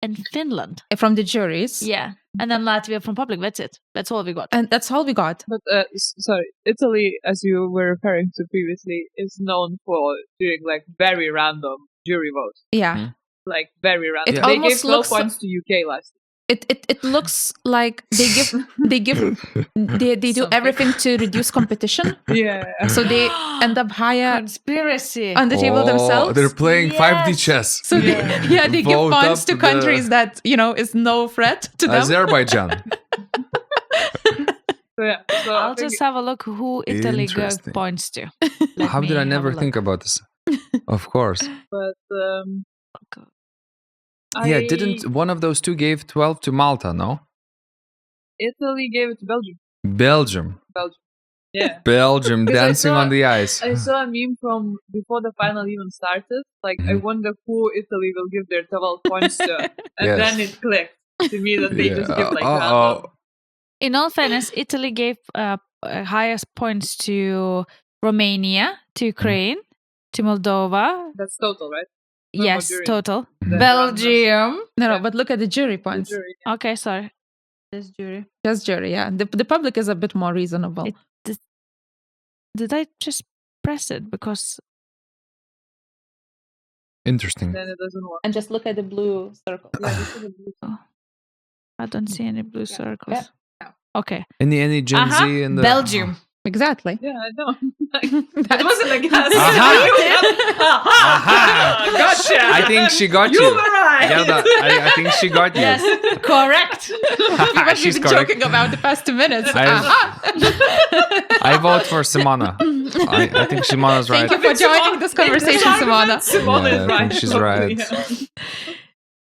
and Finland. From the juries. Yeah. And then Latvia from public. That's it. That's all we got. And that's all we got. But, sorry, Italy, as you were referring to previously, is known for doing, like, very random jury votes. Yeah. Like, very random. It they almost gave 12 points to UK last year. It looks like they do everything to reduce competition. Yeah. So they end up higher conspiracy on the table themselves. They're playing 5D chess. So they give points to countries that is no threat to them. Azerbaijan. So I'll just have a look who Italy gave points to. How did I never think about this? Of course. But didn't one of those two gave 12 to Malta, no? Italy gave it to Belgium. Belgium. Yeah. Belgium dancing on the ice. I saw a meme from before the final even started. Like, I wonder who Italy will give their 12 points to. And then it clicked. to me that they just give like In all fairness, Italy gave highest points to Romania, to Ukraine, to Moldova. That's total, right? Yes, total. Belgium. No, but look at the jury points. The jury, yeah. Okay, sorry. Just jury. Just jury, yeah. The public is a bit more reasonable. Did I just press it? Because... Interesting. Then it doesn't work. And just look at the blue circle. Yeah, this is a blue circle. I don't see any blue circles. Yeah. Okay. Any Gen Z in the Belgium. Exactly. Yeah, I know. That wasn't a guess. Gotcha. I think she got you. You were right. Gerda, I think she got you. Yes, correct. What She's we've been correct. joking about the past 2 minutes. I vote for Simona. I think Simona's right. Thank you for joining this conversation, Simona. Simona is I right. think she's right. Yeah.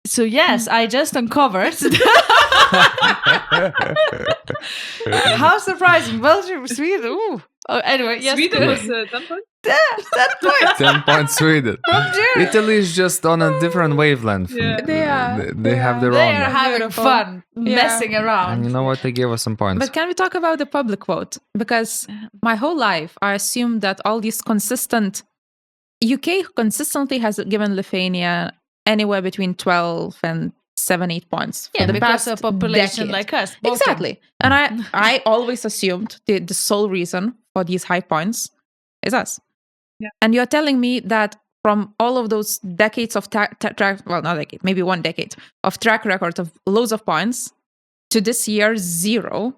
So yes, I just uncovered. How surprising! Belgium, Sweden. Ooh. Oh, anyway, yes. Sweden was 10 points. 10 points 10 points Sweden. from jury. Italy is just on a different wavelength. Yeah. They are. They have their They own. are having Beautiful. fun, Yeah. messing And around. you know what? They gave us some points. But can we talk about the public vote? Because my whole life, I assumed that all these UK consistently has given Lithuania anywhere between 12 and 7-8 points. For Yeah, the because past of population decade. like us. voting. Exactly. And I always assumed the sole reason for these high points is us. Yeah. And you're telling me that from all of those decades of track, well, not decade, maybe 1 decade of track record of loads of points to this year, 0.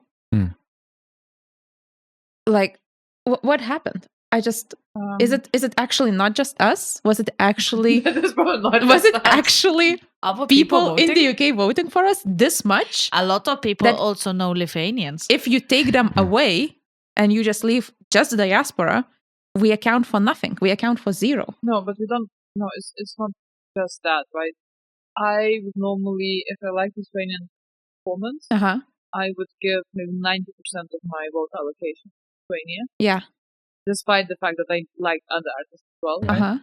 Like, what happened? I just, is it actually not just us? Was it actually, That's probably not was it just us. actually Other people in voting. the UK voting for us this much? A lot of people that- also know Lithuanians. If you take them away and you just leave just the diaspora, we account for nothing. We account for 0. No, but we don't. No, it's not just that, right? I would normally, if I like Lithuanian performance, Uh-huh. I would give maybe 90% of my vote allocation to Lithuania, Yeah. despite the fact that I like other artists as well, right? Uh-huh.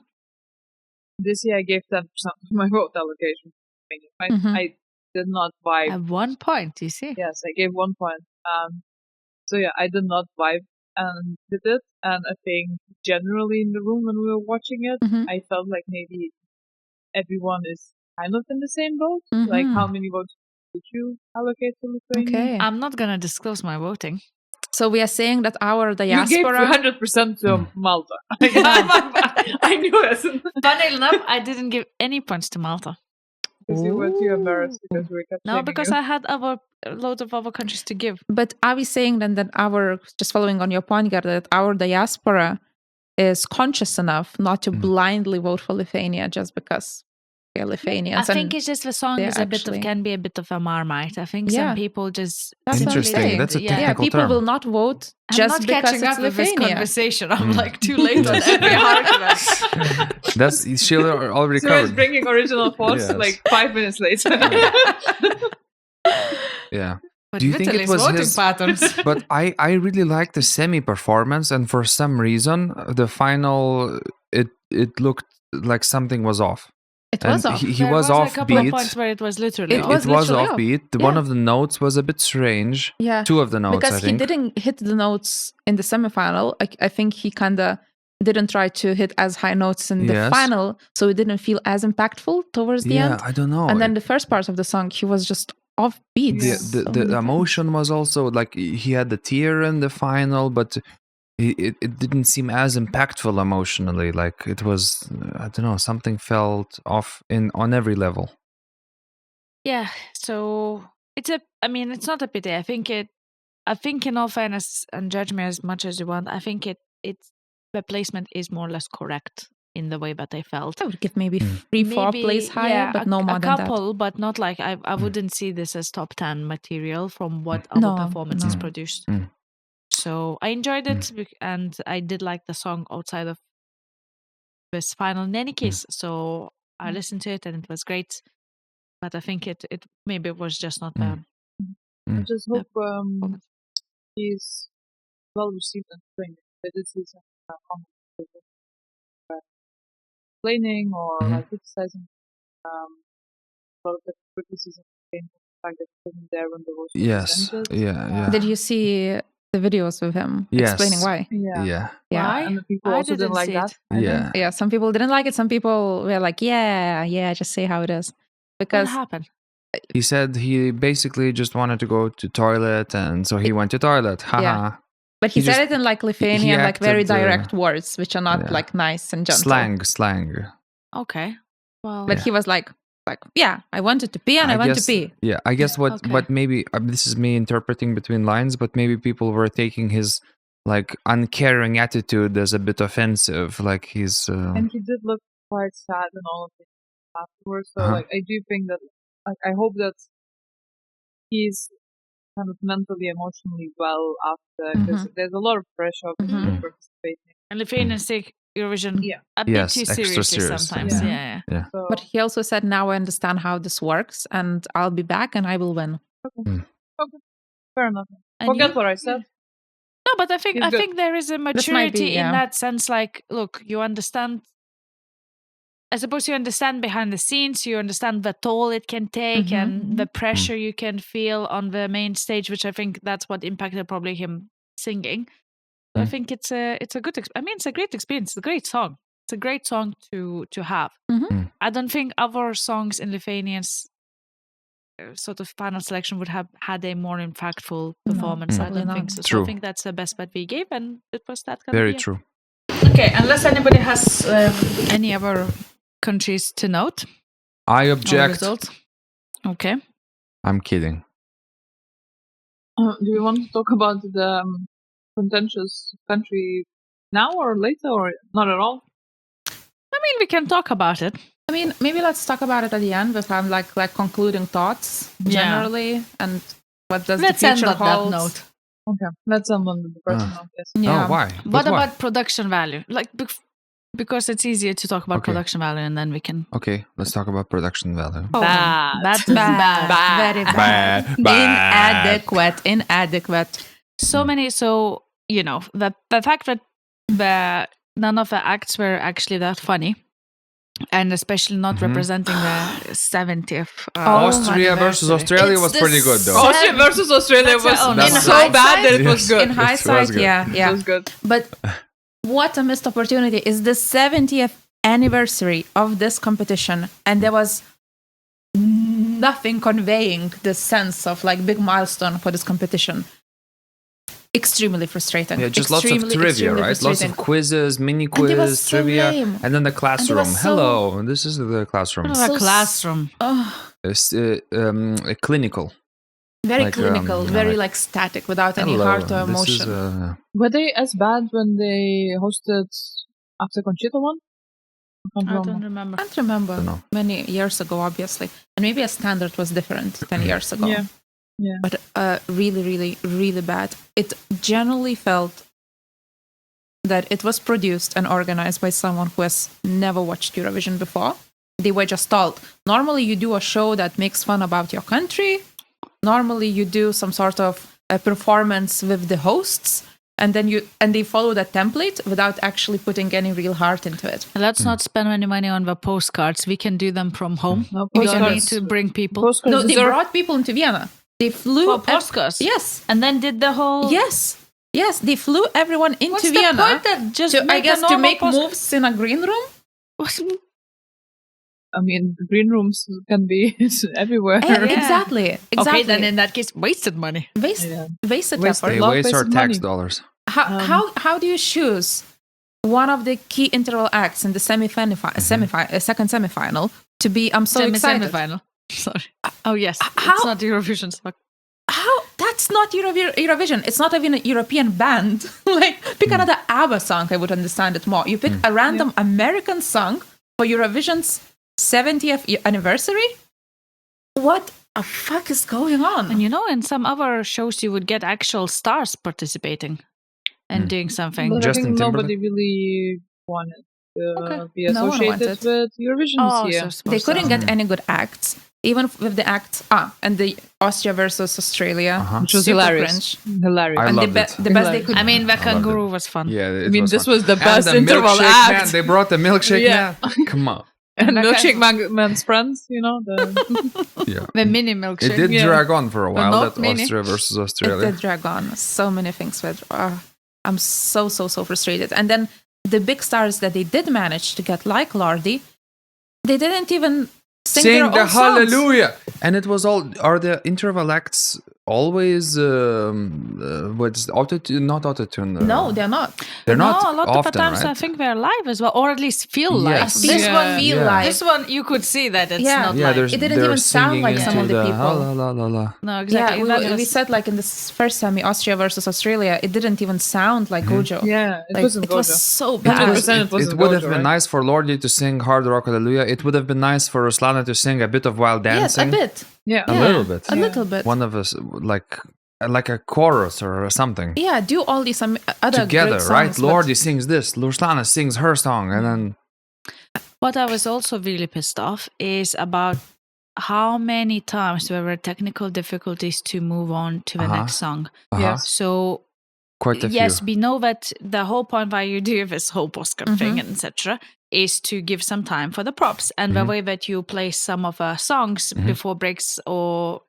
This year I gave 10% of my vote allocation to Lithuania, right? Mhm. I did not vibe. At 1 point, you see. Yes, I gave 1 point. So yeah, I did not vibe and did it. And I think generally in the room when we were watching it, Mhm. I felt like maybe everyone is kind of in the same boat. Like, Mhm. how many votes did you allocate to Lithuania? Okay. I'm not going to disclose my voting. So we are saying that our You gave diaspora... 100% to Malta. I knew it. Funnily enough, I didn't give any points to Malta. Because you were too embarrassed because we kept No, shaming because you. I had loads of other countries to give. But are we saying then that just following on your point, Gerda, that our diaspora is conscious enough not to blindly vote for Lithuania just because they're Lithuanians? I think it's just the song they're is actually- can be a bit of a marmite. I think Yeah. some people just... That's what I'm Interesting. saying. That's a Yeah. technical people term. will not vote I'm just not because catching it's up with this Lithuania. conversation. I'm like too late on every argument. That's she already So I was covered. bringing original thoughts Yes. like 5 minutes later. Yeah. But Do you think it Italy's was voting his- patterns. But I really like the semi performance, and for some reason, the final it looked like something was off. It And was off. he There was a off couple of beat. points where it was literally It off. was It was literally off. offbeat. Yeah. One of the notes was a bit strange. Yeah. 2 of the notes, Because I he think. didn't hit the notes in the semifinal. I think he kind of didn't try to hit as high notes in the Yes. final, so it didn't feel as impactful towards the Yeah, end. I don't know. And then the first part of the song, he was just off beat. the emotion was also like he had the tear in the final, but it didn't seem as impactful emotionally. Like it was, I don't know, something felt off on every level. Yeah, so it's not a pity. I think in all fairness, and judge me as much as you want, I think it's the placement is more or less correct in the way that I felt. I would give maybe 3-4 plays higher, but no more a than couple, but not like I wouldn't see this as top 10 material from what No, other performances no. produced. Mm. So I enjoyed it, and I did like the song outside of this final in any case. So I listened to it, and it was great. But I think it maybe it was just not I just hope he's well received and trained. I did see some comments people complaining or like criticizing a lot of the criticism came from fact that he wasn't there when the votes were Yes. presented. Yeah. Did you see the videos with him Yes. explaining why? Yeah. Yeah. Why? And the people I also didn't like see that. it. I Yeah. think. Some people didn't like it. Some people were like, yeah, just say how it is. What Because happened? He said he basically just wanted to go to toilet, and so he went to toilet. Haha. Yeah. But he He said just- it in like Lithuanian, like very acted, direct words, which are not yeah. like nice and gentle. Slang. Okay. Well, But Yeah. he was like, yeah, I wanted to pee and I went to pee. Yeah, I guess what Okay. maybe this is me interpreting between lines, but maybe people were taking his like uncaring attitude as a bit offensive. Like he's And he did look quite sad and all of it afterwards. So Uh-huh. like I do think that like I hope that he's kind of mentally, emotionally well after because there's a lot of pressure obviously Mhm. participating. and Lithuanians take Eurovision Yeah. a bit Yes, too extra seriously serious, sometimes. yeah. Yeah. So But he also said, now I understand how this works and I'll be back and I will win. fair enough. And Forget you? what I said. No, but I think He's good. there is a might be, maturity yeah. in that sense. Like, look, you understand. I suppose you understand behind the scenes. You understand the toll it can take and the pressure you can feel on the main stage, which I think that's what impacted probably him singing. So I think it's a good. I mean, it's a great experience. It's a great song. It's a great song to have. I don't think other songs in Lithuanians sort of final selection would have had a more impactful performance. I probably don't not. think so. So True. I think that's the best bet we gave, and it was that kind very of year. true. Okay, unless anybody has any other countries to note. I or object. results. Okay. I'm kidding. Do we want to talk about the contentious country now or later or not at all? I mean, we can talk about it. I mean, maybe let's talk about it at the end with like concluding thoughts Yeah. generally and what does Let's the end future on that hold. note. Okay, let's end on the personal. Yes. Yeah. Oh, why? What But why? about production value? Like, because it's easier to talk about Okay. production value, and then we can. Okay, let's talk about production value. Oh, Bad. Bad. Very bad. Bad. Inadequate. So many. So you know the fact that none of the acts were actually that funny, and especially not representing the 70th. Austria versus Australia was pretty good though. Austria versus Australia was That's so it. bad that it was good. In hindsight, good. yeah. It was good. But what a missed opportunity is the 70th anniversary of this competition, and there was nothing conveying the sense of like big milestone for this competition. Extremely frustrating. Yeah, just lots of trivia, right? Lots of quizzes, mini And it was quiz, so trivia, lame. and then the classroom. was so- Hello, this is the classroom. A classroom. Oh, It's clinical. very Like, clinical, very like- like static, without any Hello, heart or this is, emotion. Were they as bad when they hosted after Conchita won? I don't remember. I can't remember. Dunno. Many years ago, obviously. And maybe a standard was different 10 years ago. Yeah. But really, really, really bad. It generally felt that it was produced and organized by someone who has never watched Eurovision before. They were just told, normally you do a show that makes fun about your country. Normally you do some sort of a performance with the hosts. And then they follow that template without actually putting any real heart into it. Let's not spend any money on the postcards. We can do them from home. No, We don't need postcards- to bring people. postcards No, they deserve- brought people into Vienna. They flew. Oh, postcards. Yes. And then did the whole. Yes. Yes. They flew everyone into What's Vienna. the point then? Just To, I make a guess to normal make postcard. moves in a green room. I mean, the green rooms can be everywhere. Exactly. Okay, then in that case, wasted money. wasted Wasted. effort. They Love waste our wasted tax money. dollars. How do you choose one of the key interval acts in the second semifinal to be? I'm so excited. Semi-final. Sorry. Oh yes, How- it's not Eurovision. So How? That's not Eurovision. It's not even a European band. Like, pick another ABBA song. I would understand it more. You pick a random American song for Eurovision's 70th anniversary. What the fuck is going on? And you know, in some other shows, you would get actual stars participating and doing something. But I Justin think Timberlake? nobody really wanted to Okay. be No one associated wanted. with Eurovision Oh, this year. so They supposed couldn't to. get any good acts, even with the acts. And the Austria versus Australia, Which was super hilarious. cringe. Hilarious. I And loved it. the best they could. I mean, the loved kangaroo it. was fun. Yeah, I mean, this was the And best the interval milkshake act. man, they brought the milkshake Yeah. man. Come on. And milkshake man's friends, you know, the mini milkshake. It did drag on for a while, not that mini. Austria versus Australia. It did drag on. So many things were. I'm so frustrated. And then the big stars that they did manage to get, like Lordi, they didn't even sing their own the songs. hallelujah. And it was all. Are the interval acts always what's autotune? Not autotune. No, they're not. They're not. No, a lot often, of the times right? I think they're live as well, or at least feel live. Yes. This one feel like. This one you could see that it's Yeah. not Yeah, live. It didn't even sound like some of the people. La, la, la, la. No, exactly. Yeah, we said like in this first semi, Austria versus Australia, it didn't even sound like Gojo. Yeah, it Like, wasn't it was Gojo. so bad. 100% it wasn't It would have Gojo, been right? nice for Lordi to sing Hard Rock Hallelujah. It would have been nice for Ruslana to sing a bit of Wild Yes, a Dancing. bit. Yeah. A little bit. A little bit. One of us, like a chorus or something. Yeah, do all these other Together, great songs, right? but- Lordi sings this, Ruslana sings her song, and then What I was also really pissed off is about how many times there were technical difficulties to move on to the next song. Yes. So quite a yes, few. we know that the whole point why you do this whole Oscar thing and etc. is to give some time for the props, and the way that you play some of the songs before breaks or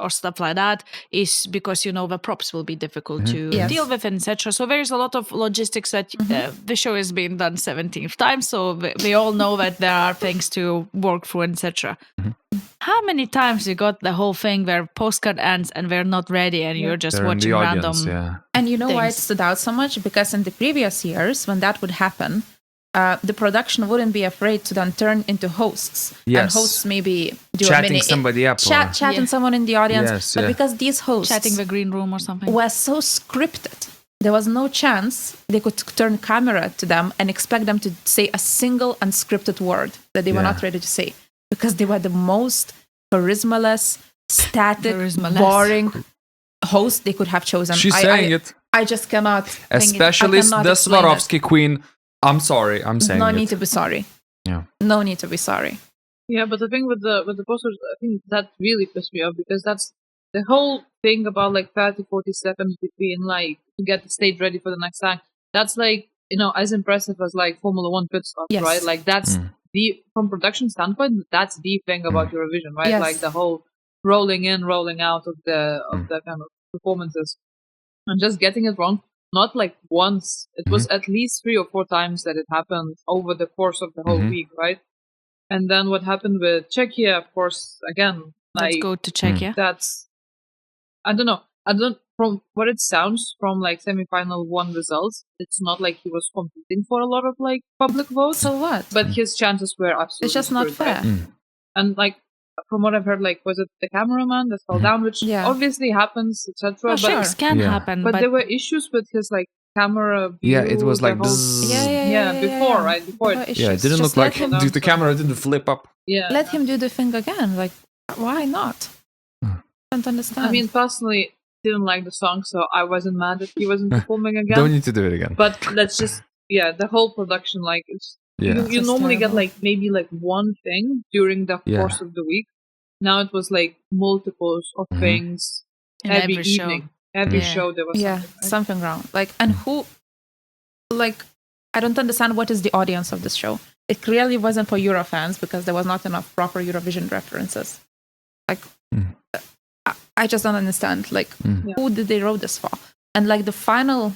stuff like that is because you know the props will be difficult to Yes. deal with, etc. So there's a lot of logistics that the show is being done 17th time, so we all know that there are things to work through, etc. How many times you got the whole thing where postcard ends and we're not ready and you're just They're in watching the random audience, yeah. And you know why it things. stood out so much? Because in the previous years, when that would happen, the production wouldn't be afraid to then turn into hosts. Yes. And hosts maybe do Chatting a mini somebody up or- chatting someone in the audience. Yes, but yeah. because these hosts chatting the green room or something. were so scripted, there was no chance they could turn camera to them and expect them to say a single unscripted word that they were Yeah. not ready to say, because they were the most charismaless, static, Charismaless. boring host they could have chosen. She's saying it. I just cannot. Especially I cannot the explain it. Swarovski queen. I'm sorry, I'm saying No it. need to be sorry. Yeah. No need to be sorry. Yeah, but the thing with the posters, I think that really pissed me off because that's the whole thing about like 30, 40 seconds between like to get the stage ready for the next time. That's like, you know, as impressive as like Formula One pit stops, Yes. right? Like that's from production standpoint, that's the thing about Eurovision, right? Yes. Like the whole rolling in, rolling out of the kind of performances and just getting it wrong. Not like once. It was at least 3 or 4 times that it happened over the course of the whole week, right? And then what happened with Czechia, of course, again, Let's like go to Czechia. that's I don't know. From what it sounds from like semi-final 1 results, it's not like he was competing for a lot of like public votes. So what? But his chances were absolutely It's just not screwed, right? fair. And like from what I've heard, like was it the cameraman that fell down, which Yeah. obviously happens, etc. Well, But things can Yeah. happen, but but there were issues with his like camera view. Yeah, it was the like whole- bzzz. before, right? Before it- Yeah, it didn't look like let him- the camera didn't flip up. yeah. Let him do the thing again. Like, why not? I don't understand. I mean, personally, didn't like the song, so I wasn't mad that he wasn't performing again. Don't need to do it again. But let's just, the whole production, like, it's, Yeah. you It's normally get, terrible. like, maybe, like, one thing during the Yeah. course of the week. Now it was, like, multiples of things in every every show. evening. Every Yeah. show there was yeah, something. Right? something wrong. Like, and who? Like, I don't understand what is the audience of this show. It clearly wasn't for Euro fans because there was not enough proper Eurovision references. Like, I just don't understand. Like, who did they wrote this for? And like the final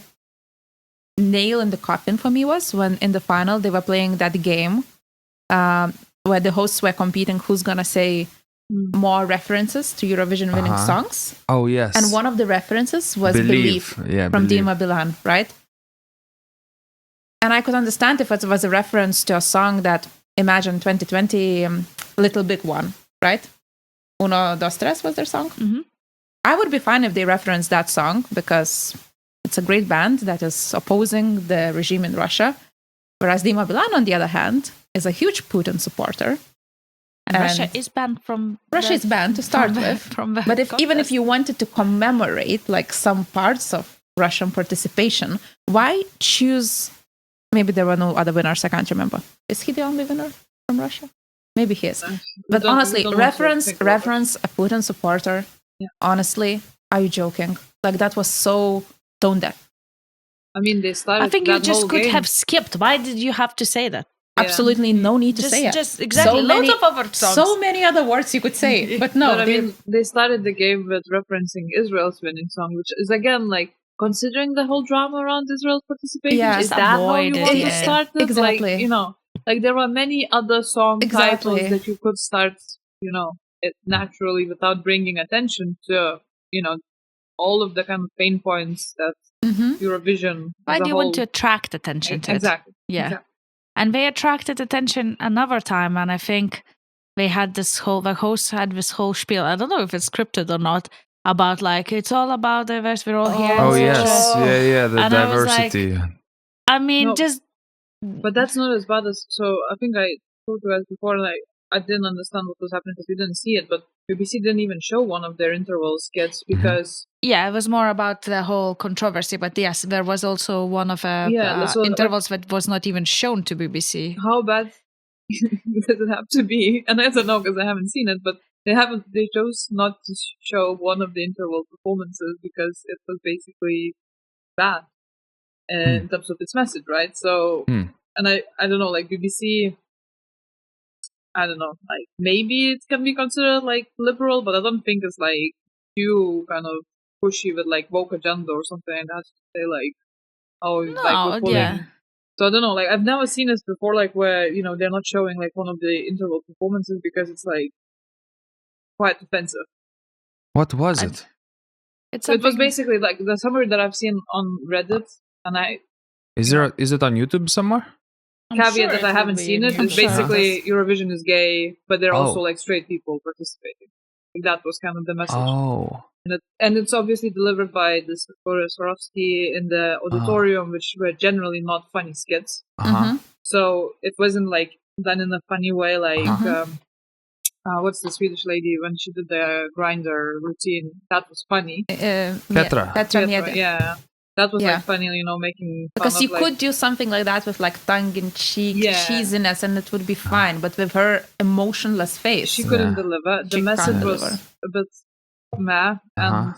nail in the coffin for me was when in the final they were playing that game where the hosts were competing who's gonna say more references to Eurovision winning songs. Oh, yes. And one of the references was Believe Yeah, from Believe. Dima Bilan, right? And I could understand if it was a reference to a song that, imagine 2020, Little Big One, right? Uno, dos, tres was their song. I would be fine if they referenced that song because it's a great band that is opposing the regime in Russia. Whereas Dima Bilan, on the other hand, is a huge Putin supporter. And Russia is banned from Russia is banned to start with. From the But even if contest. you wanted to commemorate like some parts of Russian participation, why choose? Maybe there were no other winners. I can't remember. Is he the only winner from Russia? Maybe he is. But honestly, reference a Putin supporter. Yeah. Honestly, are you joking? Like that was so tone deaf. I mean, they started. I think you that just whole could game. have skipped. Why did you have to say that? absolutely no need to say it. Just exactly. Loads of other songs. So many other words you could say, but no. But I mean, they started the game with referencing Israel's winning song, which is again like considering the whole drama around Israel's participation. Is that how you want to start it? Exactly. Like, you know, like there were many other song titles that you could start, you know, it naturally without bringing attention to, you know, all of the kind of pain points that Eurovision. Why do you want to attract attention to exactly. it? Yeah. Exactly. And they attracted attention another time, and I think they had the host had this whole spiel. I don't know if it's scripted or not, about like, it's all about diversity, we're all here. Oh, yes. Yeah, the and diversity. I mean, No, just... But that's not as bad as... So I think I told you guys before, like, I didn't understand what was happening because we didn't see it, but BBC didn't even show one of their interval skits because... Yeah, it was more about the whole controversy, but yes, there was also one of intervals that was not even shown to BBC. How bad does it have to be? And I don't know because I haven't seen it, but they chose not to show one of the interval performances because it was basically bad in terms of its message, right? So, and I don't know, like BBC... I don't know, like maybe it can be considered like liberal, but I don't think it's like too kind of pushy with like woke agenda or something like that. Say like, oh, like we're pulling. So I don't know, like I've never seen this before, like where you know they're not showing like one of the interval performances because it's like quite offensive. What was it? It was basically like the summary that I've seen on Reddit, and is it on YouTube somewhere? Caveat that I haven't seen it is basically Eurovision is gay, but there are also like straight people participating. Like, that was kind of the message. Oh. And it's obviously delivered by this Swarovski in the auditorium, which were generally not funny skits. So it wasn't like done in a funny way, like what's the Swedish lady when she did the grinder routine? That was funny. Petra. Yeah. That was like funny, you know, making fun because of, you like, could do something like that with like tongue-in-cheek cheesiness, and it would be fine. But with her emotionless face, she couldn't deliver. The message was a bit meh, and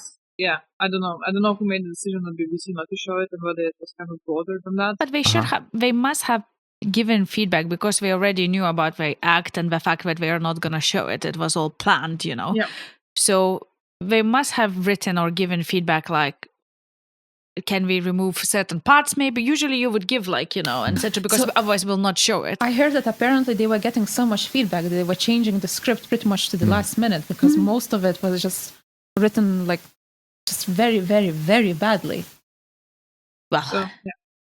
I don't know. I don't know who made the decision on BBC not to show it, and whether it was kind of broader than that. But they should have. They must have given feedback because we already knew about the act and the fact that they are not going to show it. It was all planned, you know. Yeah. So they must have written or given feedback like, can we remove certain parts maybe? Usually you would give like, you know, and etc. because otherwise we'll not show it. I heard that apparently they were getting so much feedback that they were changing the script pretty much to the last minute because most of it was just written like just very, very, very badly. Well,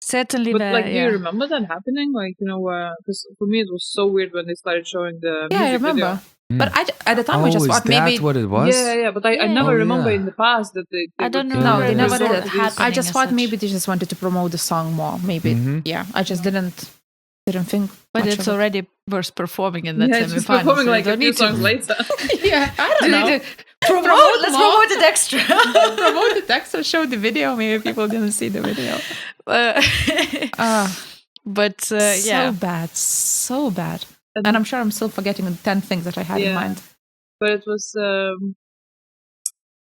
certainly. But do you remember that happening? Like, you know, because for me it was so weird when they started showing the music I remember. video. But at the time, we just thought maybe. Is that what it was? Yeah. But I never remember in the past that they I don't know. No, they never did it. I just thought such. maybe they just wanted to promote the song more. Maybe, I just didn't think. But it's already worth performing in that semi-final. It's performing like a few songs later. I don't know. Let's promote it extra. Promote it extra. Show the video. Maybe people didn't see the video. But so bad. And I'm sure I'm still forgetting the 10 things that I had in mind. But it was,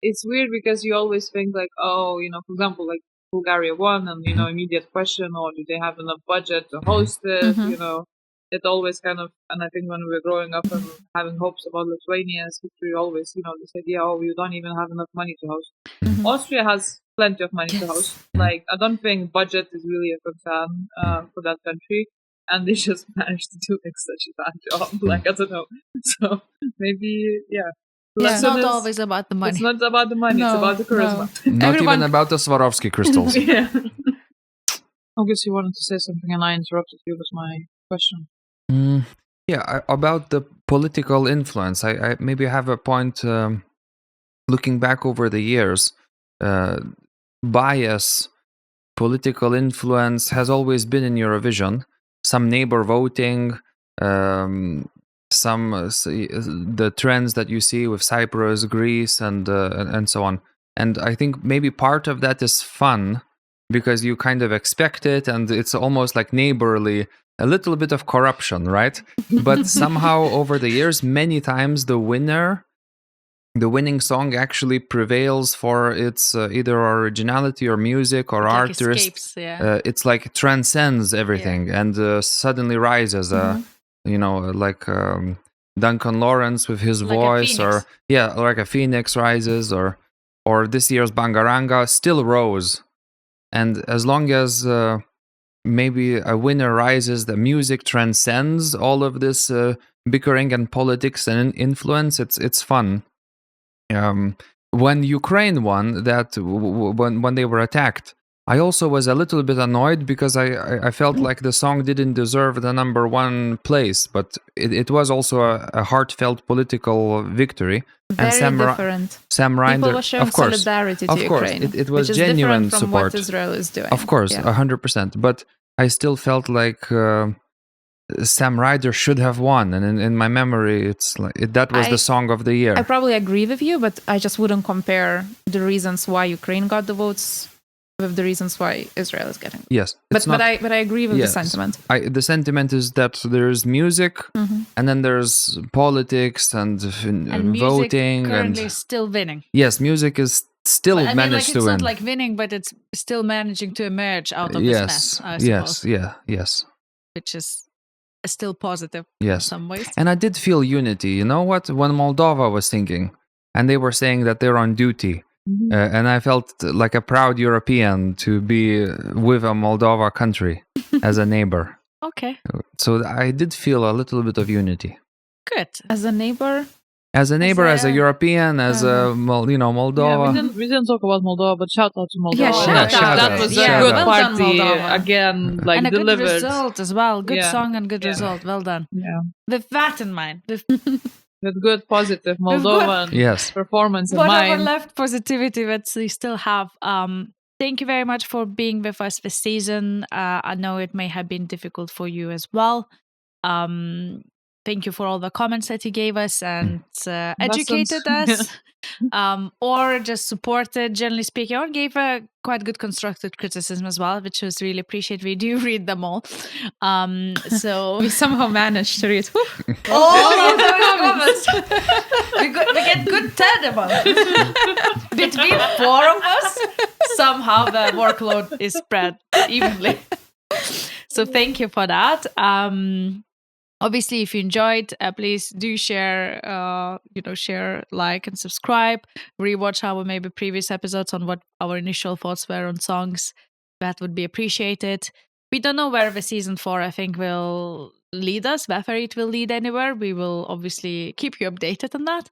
it's weird because you always think like, oh, you know, for example, like Bulgaria won and, you know, immediate question, or do they have enough budget to host it? You know, it always kind of, and I think when we were growing up and having hopes about Lithuania's history, always, you know, they said, you don't even have enough money to host. Austria has plenty of money to host. Like, I don't think budget is really a concern for that country. And they just managed to do like such a bad job. Like, I don't know. So maybe, It's not always about the money. It's not about the money. It's about the charisma. Not even about the Swarovski crystals. I guess you wanted to say something and I interrupted you with my question. About the political influence. I maybe have a point looking back over the years. Bias, political influence has always been in Eurovision. Some neighbor voting, the trends that you see with Cyprus, Greece, and so on. And I think maybe part of that is fun because you kind of expect it, and it's almost like neighborly, a little bit of corruption, right? But somehow over the years, many times the winner the winning song actually prevails for its either originality or music or artist. Escapes, yeah. It's like it transcends everything and suddenly rises. Like Duncan Lawrence with his Like voice, or like a phoenix rises, or this year's Bangaranga still rose. And as long as maybe a winner rises, the music transcends all of this bickering and politics and influence. It's fun. When Ukraine won, when they were attacked, I also was a little bit annoyed because I felt like the song didn't deserve the number one place, but it was also a heartfelt political victory. Very and different. Sam Ryder, people were showing solidarity to Ukraine. It was which is genuine different from support. what Israel is doing. Of course, 100%. But I still felt like Sam Ryder should have won, and in my memory, it's like that was the song of the year. I probably agree with you, but I just wouldn't compare the reasons why Ukraine got the votes with the reasons why Israel is getting. Yes, but I agree with the sentiment. The sentiment is that there's music, and then there's politics and voting, currently and still winning. Yes, music is still managed to win. It's not like winning, but it's still managing to emerge out of this mess. I suppose. Yes. Which is still positive in some ways. And I did feel unity. You know what? When Moldova was singing, and they were saying that they're on duty, and I felt like a proud European to be with a Moldova country as a neighbor. Okay. So I did feel a little bit of unity. Good. As a neighbor? As a neighbor, as a European, as a Moldova. Yeah, we didn't talk about Moldova, but shout out to Moldova. Yeah, shout out. That was a good party again, like and a delivered. Good result as well. Good song and good result. Well done. Yeah. With that in mind. With good, positive Moldovan performance in mind. Whatever left positivity that we still have. Thank you very much for being with us this season. I know it may have been difficult for you as well. Thank you for all the comments that you gave us and educated us, or just supported, generally speaking, or gave a quite good constructive criticism as well, which was really appreciated. We do read them all. So we somehow managed to read all of those comments. We get good 10 about it. Between 4 of us, somehow the workload is spread evenly. So thank you for that. Obviously, if you enjoyed, please do share, share, like, and subscribe. Rewatch our maybe previous episodes on what our initial thoughts were on songs. That would be appreciated. We don't know where the season 4, I think, will lead us, whether it will lead anywhere. We will obviously keep you updated on that.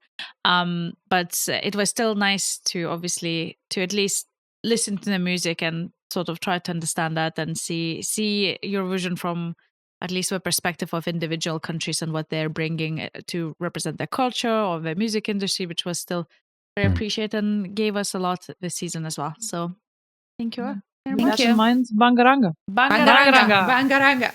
But it was still nice to at least listen to the music and sort of try to understand that and see Eurovision from at least the perspective of individual countries and what they're bringing to represent their culture or their music industry, which was still very appreciated and gave us a lot this season as well. So thank you. Thank you. Mind Bangaranga. Bangaranga.